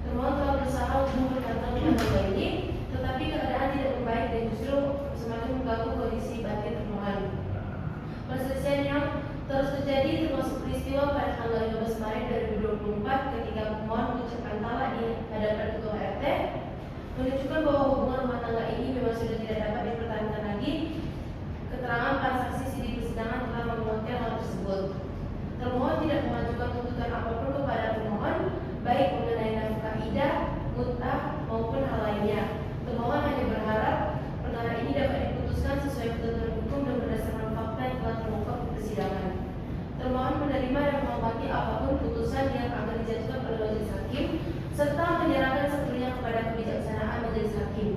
Termohon telah berusaha untuk mempertahankan rumah tangga ini, tetapi keadaan tidak membaik dan justru semakin mengganggu kondisi batin termohon. Perselisihan yang terus terjadi termasuk peristiwa pada tanggal 15 Maret 2024 ketika pemohon mengucapkan talak di hadapan ketua RT, menunjukkan bahwa hubungan rumah tangga ini memang sudah tidak dapat dipertahankan lagi. Keterangan para saksi di persidangan telah menguatkan hal tersebut. Termohon tidak mengajukan tuntutan apapun kepada pemohon, baik mengenai nafkah idah, mut'ah maupun hal lainnya. Termohon hanya berharap perkara ini dapat diputuskan sesuai ketentuan hukum dan berdasarkan fakta yang telah terungkap di persidangan. Termohon menerima dan menghormati apapun putusan yang akan dijatuhkan oleh majelis hakim, serta menyerahkan sepenuhnya kepada kebijaksanaan majelis hakim.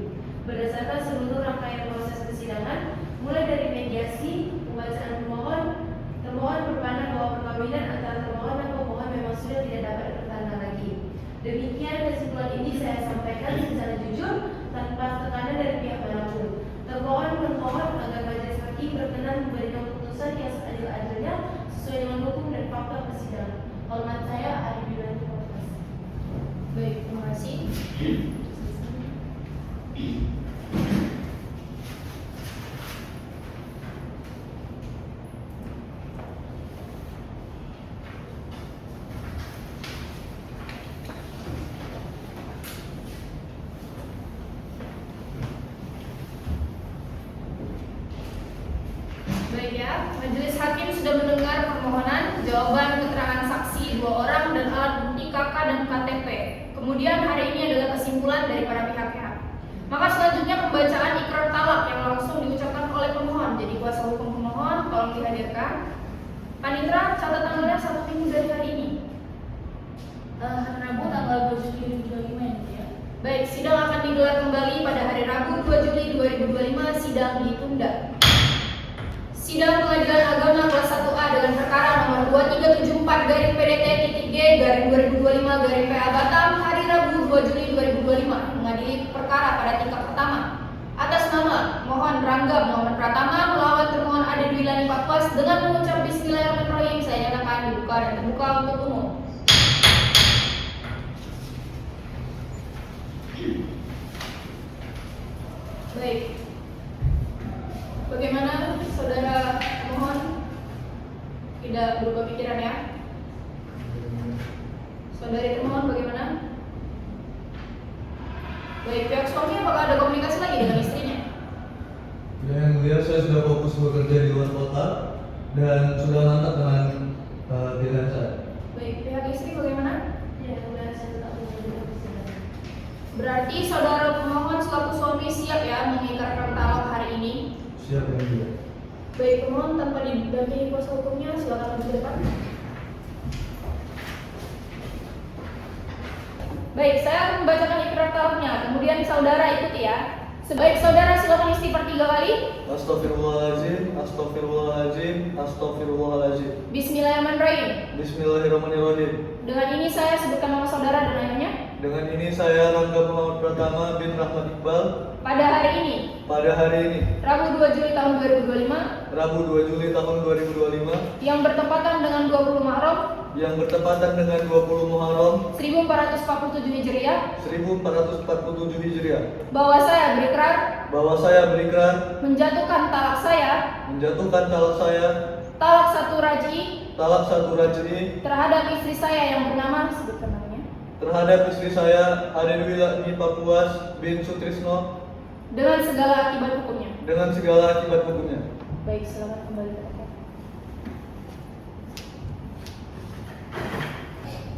Berdasarkan seluruh rangkaian proses persidangan, mulai dari mediasi, pembacaan pemohon, termohon berpandang bahwa perkawinan antara termohon dan pemohon memang sudah tidak dapat dipertahankan lagi. Demikian kesimpulan ini saya sampaikan secara jujur tanpa tekanan dari pihak manapun. Termohon memohon agar majelis hakim berkenan memberikan putusan yang seadil-adilnya sesuai dengan hukum dan fakta persidangan. Hormat saya, Adi Binanti Papwas. Baik, terima kasih. Majelis Hakim sudah mendengar permohonan, jawaban, keterangan saksi 2 orang dan alat bukti KK dan KTP. Kemudian hari ini adalah kesimpulan dari para pihak-pihak. Maka selanjutnya pembacaan ikrar talak yang langsung diucapkan oleh pemohon. Jadi kuasa hukum pemohon tolong dihadirkan. Panitra, catat tanggalnya 1 minggu dari hari ini. Hari Rabu tanggal 2 Juli 2025 ya. Baik, sidang akan digelar kembali pada hari Rabu 2 Juli 2025. Sidang ditunda. Sidang Pengadilan Agama kelas 1A dengan perkara nomor 2374/PDT-G/2025/PA Batam hari Rabu 2 Juli 2025 mengadili perkara pada tingkat pertama. Atas nama mohon Rangga Muhammad Pratama melawan termohon Ade Dwilani Pakwas dengan mengucap Bismillahirrahmanirrahim, saya nyatakan dibuka dan terbuka untuk umum. Baik. Bagaimana saudara pemohon? Tidak berubah pikiran ya? Saudari termohon bagaimana? Baik, pihak suami apakah ada komunikasi lagi dengan istrinya? Yang mulia, saya sudah fokus bekerja di luar kota dan sudah mantap dengan pilihan saya. Baik, pihak istri bagaimana? Ya, kemudian saya tetap menjadi persidangan. Berarti saudara pemohon selaku suami siap ya mengikrarkan talak hari ini? Siap yang mulia. Baik, pemohon tanpa didampingi kuasa hukumnya silakan maju ke depan. Baik, saya akan membacakan ikrar talaknya, kemudian saudara ikuti ya. Baik, saudara silakan istighfar 3 kali. Astagfirullahaladzim, astagfirullahaladzim, astagfirullahaladzim. Bismillahirrahmanirrahim. Bismillahirrahmanirrahim. Dengan ini saya sebutkan nama saudara dan ayahnya. Dengan ini saya Rangga Muhammad Pratama bin Rahmat Iqbal Pada hari ini, Rabu 2 Juli tahun 2025, Rabu 2 Juli tahun 2025 yang bertepatan dengan 20 Muharram yang bertepatan dengan 20 Muharram 1447 Hijriah, 1447 Hijriah, bahwa saya berikrar menjatuhkan talak saya talak satu raj'i terhadap istri saya yang bernama sebutkan namanya Ade Dwilani Pakwas bin Sutrisno dengan segala akibat hukumnya. Baik, selamat kembali ke tempat.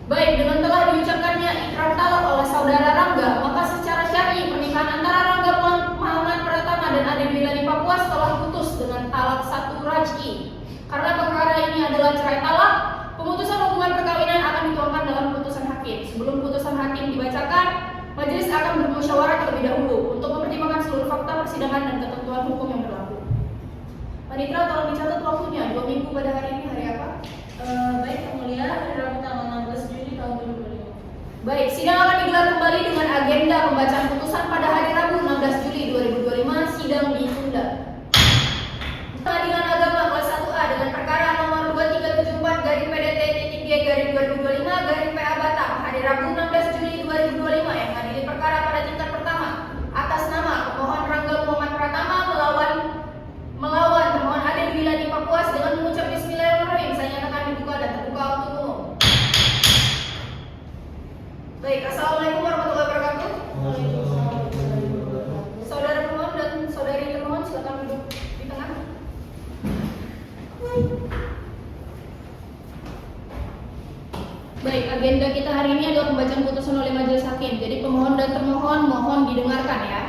Baik, dengan telah diucapkannya ikrar talak oleh saudara Rangga, maka secara syar'i pernikahan antara Rangga Muhammad Pratama dan Ade Dwilani Pakwas telah putus dengan talak satu raj'i. Karena perkara ini adalah cerai talak, pemutusan hubungan perkawinan akan dituangkan dalam putusan hakim. Sebelum putusan hakim dibacakan, majelis akan bermusyawarah terlebih dahulu untuk mempertimbangkan seluruh fakta persidangan dan ketentuan hukum yang berlaku. Panitra, tolong dicatat waktunya. 2 minggu pada hari ini hari apa? Baik, Yang Mulia, hari Rabu tanggal 16 Juli tahun 2025. Baik, sidang akan digelar kembali dengan agenda pembacaan putusan pada hari Rabu 16 Juli 2025. Sidang ditunda. Pengadilan Agama kelas 1A dengan perkara nomor 2374/PDT-G/2025/PA Batam hari Rabu 16 Juli 2025 yang mengadili perkara pada tingkat pertama atas nama pemohon Rangga Muhammad Pratama melawan termohon Ade Dwilani Pakwas dengan mengucap Bismillahirrahmanirrahim, saya nyatakan dibuka dan terbuka untuk umum. Baik, assalamualaikum warahmatullahi wabarakatuh. Saudara pemohon dan saudari termohon silakan duduk di tengah. Baik, agenda kita hari ini adalah pembacaan putusan oleh majelis hakim. Jadi pemohon dan termohon mohon didengarkan ya.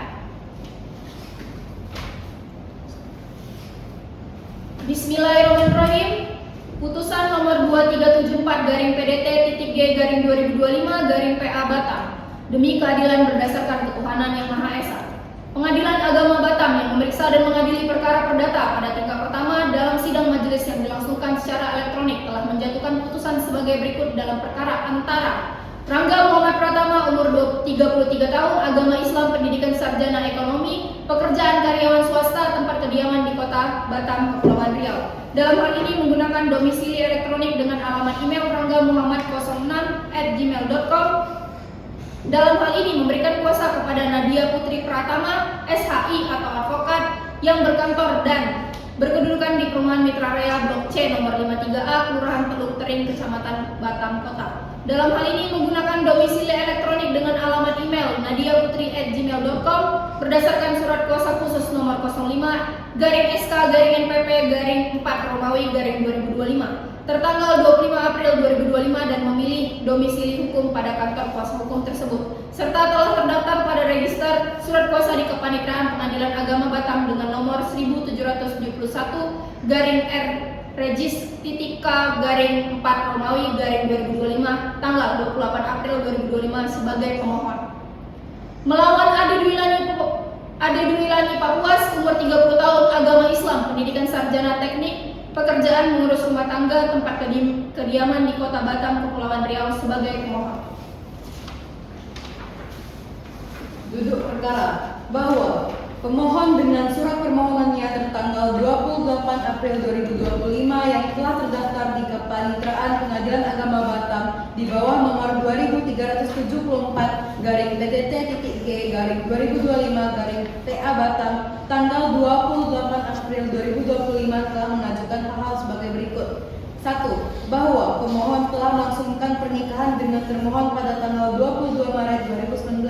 Bismillahirrahmanirrahim. Putusan nomor 2374/PDT-G/2025/PA Batam demi keadilan berdasarkan ketuhanan yang Maha Esa. Pengadilan Agama Batam yang memeriksa dan mengadili perkara perdata pada tingkat pertama dalam sidang majelis yang dilangsungkan secara elektronik telah menjatuhkan putusan sebagai berikut dalam perkara antara Rangga Muhammad Pratama umur 33 tahun, agama Islam, pendidikan sarjana ekonomi, pekerjaan karyawan swasta, tempat kediaman di kota Batam, Kepulauan Riau. Dalam hal ini menggunakan domisili elektronik dengan alamat email ranggamuhammad06@gmail.com. Dalam hal ini memberikan kuasa kepada Nadia Putri Pratama, SHI atau advokat yang berkantor dan berkedudukan di Perumahan Mitra Rea Blok C nomor 53A, Kelurahan Teluk Tering, Kecamatan Batam Kota. Dalam hal ini menggunakan domisili elektronik dengan alamat email nadiaputri@gmail.com berdasarkan surat kuasa khusus nomor 05/SK/NPP/4 tertanggal 25 April 2025 dan memilih domisili hukum pada kantor kuasa hukum tersebut, serta telah terdaftar pada register surat kuasa di Kepanitraan Pengadilan Agama Batam dengan nomor 1771-R Regis titik K garing 4 Romawi garing 2025 tanggal 28 April 2025 sebagai pemohon. Melawan Ade Dwi Lani Papuas, umur 30 tahun, agama Islam, pendidikan sarjana teknik, pekerjaan mengurus rumah tangga, tempat kediaman di Kota Batam, Kepulauan Riau sebagai pemohon. Duduk perkara bahwa pemohon dengan surat permohonannya tertanggal 28 April 2025 yang telah terdaftar di Kepanitraan Pengadilan Agama Batam di bawah nomor 2374-PTT-G-2025-TA Batam tanggal 28 April 2025 telah mengajukan hal-hal sebagai berikut. 1. Bahwa pemohon telah melangsungkan pernikahan dengan termohon pada tanggal 22 Maret 2019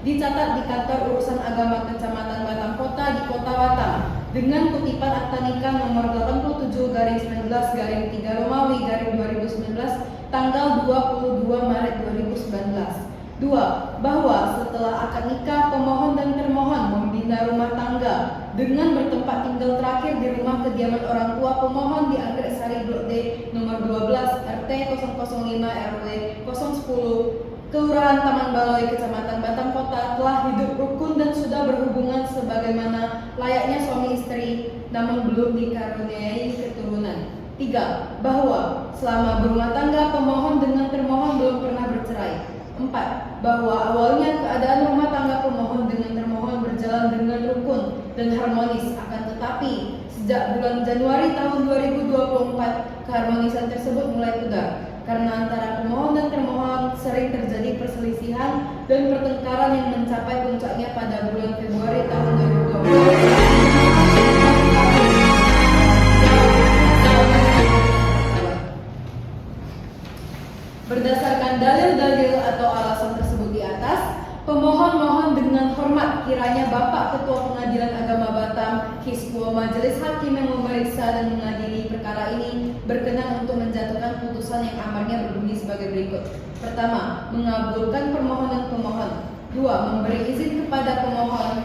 dicatat di Kantor Urusan Agama Kecamatan Batam Kota di Kota Batam dengan kutipan akta nikah nomor 87/19/3 Romawi /2019 tanggal 22 Maret 2019. 2. Bahwa setelah akad nikah pemohon dan termohon membina rumah tangga dengan bertempat tinggal terakhir di rumah kediaman orang tua pemohon di Anggrek Sari Blok D nomor 12 RT 005 RW 010 Kelurahan Taman Baloi Kecamatan Batam Kota telah hidup rukun dan sudah berhubungan sebagaimana layaknya suami istri namun belum dikaruniai keturunan. 3. Bahwa selama berumah tangga pemohon dengan termohon belum pernah bercerai. 4. Bahwa awalnya keadaan rumah tangga pemohon dengan termohon berjalan dengan rukun dan harmonis, akan tetapi sejak bulan Januari tahun 2024 keharmonisan tersebut mulai pudar karena antara pemohon dan termohon sering terjadi perselisihan dan pertengkaran yang mencapai puncaknya pada bulan Februari tahun 2024. Berdasarkan dalil-dalil atau alasan tersebut di atas, pemohon mohon dengan hormat kiranya Bapak Ketua Pengadilan Agama Batam, Hiskuo Majelis Hakim yang memeriksa dan mengadili perkara ini berkenan untuk menjatuhkan putusan yang amarnya berbunyi sebagai berikut. Pertama, mengabulkan permohonan pemohon. 2. Memberi izin kepada pemohon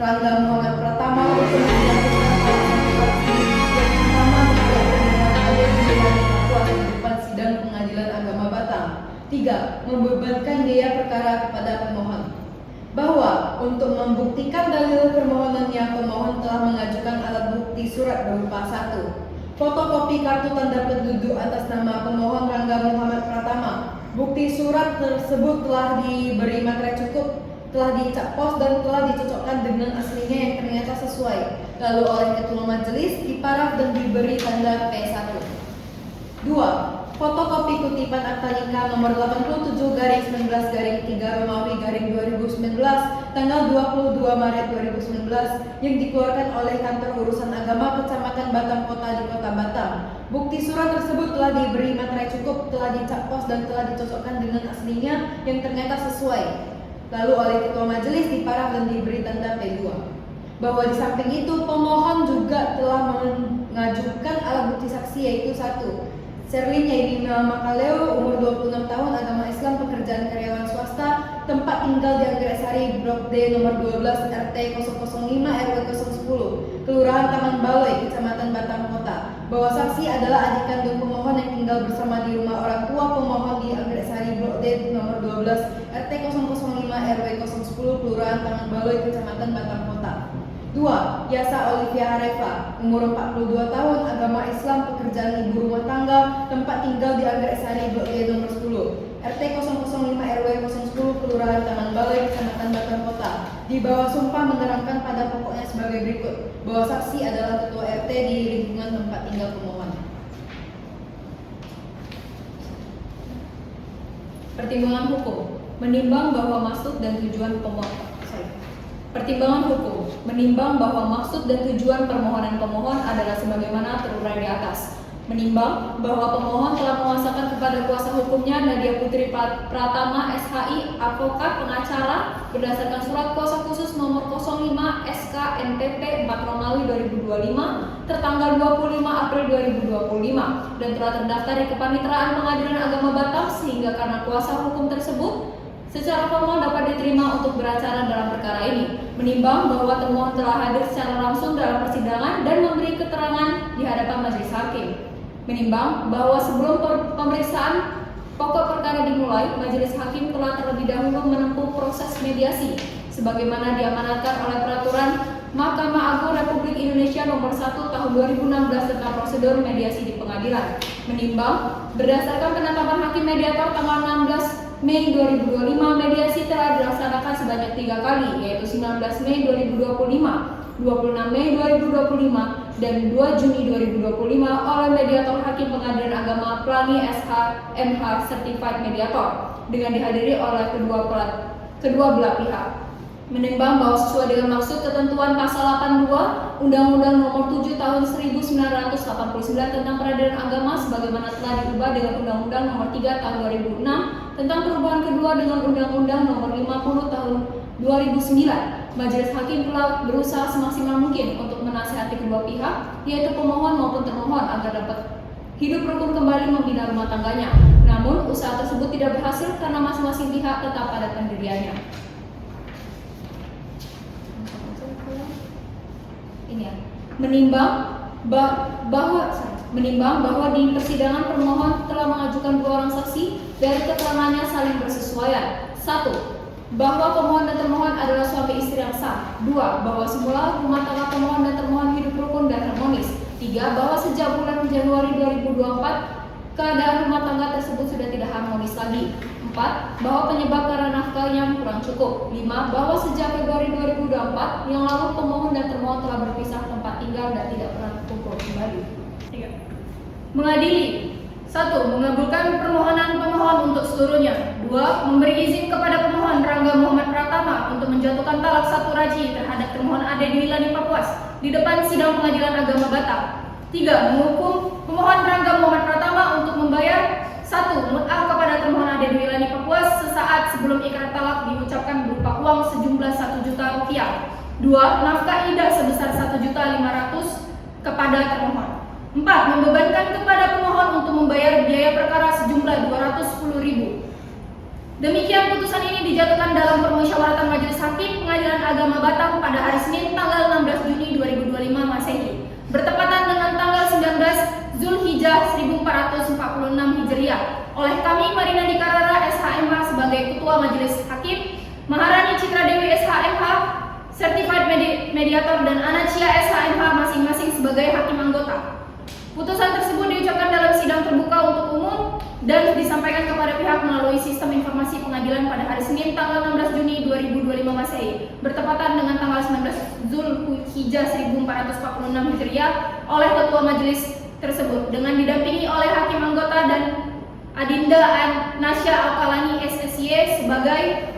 Rangga Muhammad Pratama untuk menjatuhkan alasan saksi yang pertama terhadap permohonan Ade Dwi Lani Papuas di depan sidang Pengadilan Agama Batam. 3. Membebankan biaya perkara kepada pemohon. Bahwa untuk membuktikan dalil permohonannya, pemohon telah mengajukan alat bukti surat berupa 1. Fotokopi kartu tanda penduduk atas nama pemohon Rangga Muhammad Pratama. Bukti surat tersebut telah diberi materai cukup, telah dicap pos dan telah dicocokkan dengan aslinya yang ternyata sesuai. Lalu oleh Ketua Majelis diparaf dan diberi tanda P1. 2. Fotokopi kutipan akta nikah nomor 87/19/3 Romawi /2019 tanggal 22 Maret 2019 yang dikeluarkan oleh Kantor Urusan Agama Kecamatan Batam Kota di Kota Batam. Bukti surat tersebut telah diberi materai cukup, telah dicap pos dan telah dicocokkan dengan aslinya yang ternyata sesuai. Lalu oleh Ketua Majelis diparaf dan diberi tanda P2. Bahwa di samping itu pemohon juga telah mengajukan alat bukti saksi yaitu 1. Sherlyn Yaini Makaleo, umur 26 tahun, agama Islam, pekerjaan karyawan swasta, tempat tinggal di Anggrek Sari, Blok D nomor 12 RT 005 RW 010, Kelurahan Taman Baloi, Kecamatan Batam Kota. Bahwa saksi adalah adik kandung pemohon yang tinggal bersama di rumah orang tua pemohon di Anggrek Sari, Blok D nomor 12 RT 005 RW 010, Kelurahan Taman Baloi, Kecamatan Batam Kota. 2. Yasa Olivia Harefa, umur 42 tahun, agama Islam, pekerjaan ibu rumah tangga, tempat tinggal di Anggrek Sari, Blok D nomor 10, RT 005 RW 010, Kelurahan Taman Baloi, Kecamatan Batam Kota. Di bawah sumpah menerangkan pada pokoknya sebagai berikut, bahwa saksi adalah ketua RT di lingkungan tempat tinggal pemohon. Pertimbangan hukum menimbang bahwa maksud dan tujuan pemohon. Pertimbangan hukum menimbang bahwa maksud dan tujuan permohonan pemohon adalah sebagaimana terurai di atas. Menimbang bahwa pemohon telah menguasakan kepada kuasa hukumnya Nadia Putri Pratama SHI, advokat pengacara berdasarkan surat kuasa khusus nomor 05 SK NTP 4 Romawi 2025 tertanggal 25 April 2025 dan telah terdaftar di Kepaniteraan Pengadilan Agama Batam, sehingga karena kuasa hukum tersebut secara formal dapat diterima untuk beracara dalam perkara ini. Menimbang bahwa termohon telah hadir secara langsung dalam persidangan dan memberi keterangan di hadapan majelis hakim. Menimbang bahwa sebelum pemeriksaan pokok perkara dimulai, majelis hakim telah terlebih dahulu menempuh proses mediasi sebagaimana diamanatkan oleh peraturan Mahkamah Agung Republik Indonesia nomor 1 tahun 2016 tentang prosedur mediasi di pengadilan. Menimbang berdasarkan penetapan hakim mediator tanggal 16 Mei 2025, mediasi telah dilaksanakan sebanyak 3 kali, yaitu 19 Mei 2025, 26 Mei 2025, dan 2 Juni 2025 oleh mediator Hakim Pengadilan Agama Pelangi SH MH Certified Mediator dengan dihadiri oleh kedua belah pihak. Menimbang bahwa sesuai dengan maksud ketentuan pasal 82 Undang-Undang Nomor 7 Tahun 1989 tentang Peradilan Agama sebagaimana telah diubah dengan Undang-Undang Nomor 3 Tahun 2006 tentang perubahan kedua dengan Undang-Undang Nomor 50 Tahun 2009, majelis hakim telah berusaha semaksimal mungkin untuk menasihati kedua pihak, yaitu pemohon maupun termohon, agar dapat hidup rukun kembali membina rumah tangganya. Namun usaha tersebut tidak berhasil karena masing-masing pihak tetap pada pendiriannya. Ini ya. Menimbang bahwa di persidangan permohon telah mengajukan 2 orang saksi dari keterangannya saling bersesuaian. 1. Bahwa pemohon dan termohon adalah suami istri yang sah. 2. Bahwa semula rumah tangga pemohon dan termohon hidup rukun dan harmonis. 3. Bahwa sejak bulan Januari 2024 keadaan rumah tangga tersebut sudah tidak harmonis lagi. 4. Bahwa penyebab karena nafkah yang kurang cukup. 5. Bahwa sejak Februari 2024 yang lalu pemohon dan termohon telah berpisah tempat tinggal dan tidak pernah berkumpul kembali. 3. Mengadili. 1. Mengabulkan permohonan pemohon untuk seluruhnya. 2. Memberi izin kepada pemohon Rangga Muhammad Pratama untuk menjatuhkan talak 1 raji terhadap termohon Ade Dwi Lani Papuas di depan sidang Pengadilan Agama Batam. 3. Menghukum pemohon Rangga Muhammad Pratama untuk membayar 1. Mut'ah kepada termohon Ade Dwi Lani Papuas sesaat sebelum ikrar talak diucapkan berupa uang sejumlah 1 juta rupiah. 2. Nafkah idah sebesar 1.500.000 kepada termohon. 4. Membebankan kepada pemohon untuk membayar biaya perkara sejumlah 210.000. Demikian putusan ini dijatuhkan dalam permusyawaratan Majelis Hakim Pengadilan Agama Batam pada hari Senin tanggal 16 Juni 2025 Masehi, bertepatan dengan tanggal 19 Zulhijjah 1446 Hijriah oleh kami Marina Dikarara SHMH sebagai Ketua Majelis Hakim, Maharani Citra Dewi SHMH Certified Mediator, dan Anacia SHMH masing-masing sebagai hakim anggota. Putusan tersebut diucapkan dalam sidang terbuka untuk umum dan disampaikan kepada pihak melalui sistem informasi pengadilan pada hari Senin tanggal 16 Juni 2025 Masehi, bertepatan dengan tanggal 19 Zulhijjah 1446 Hijriah oleh Ketua Majelis tersebut dengan didampingi oleh hakim anggota dan Adinda Nasya Alkalani SSY sebagai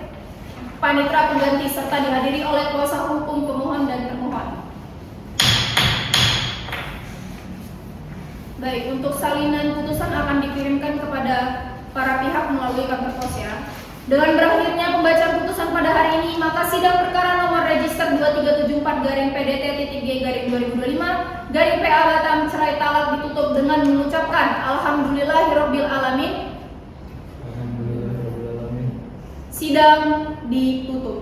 panitera pengganti serta dihadiri oleh kuasa hukum pemohon dan termohon. Baik, untuk salinan putusan akan dikirimkan kepada para pihak melalui kantor pos ya. Dengan berakhirnya pembacaan putusan pada hari ini, maka sidang perkara nomor register 2374-PDT-GARING 2025-PA Batam cerai talak ditutup dengan mengucapkan Alhamdulillahirabbil alamin. Sidang ditutup.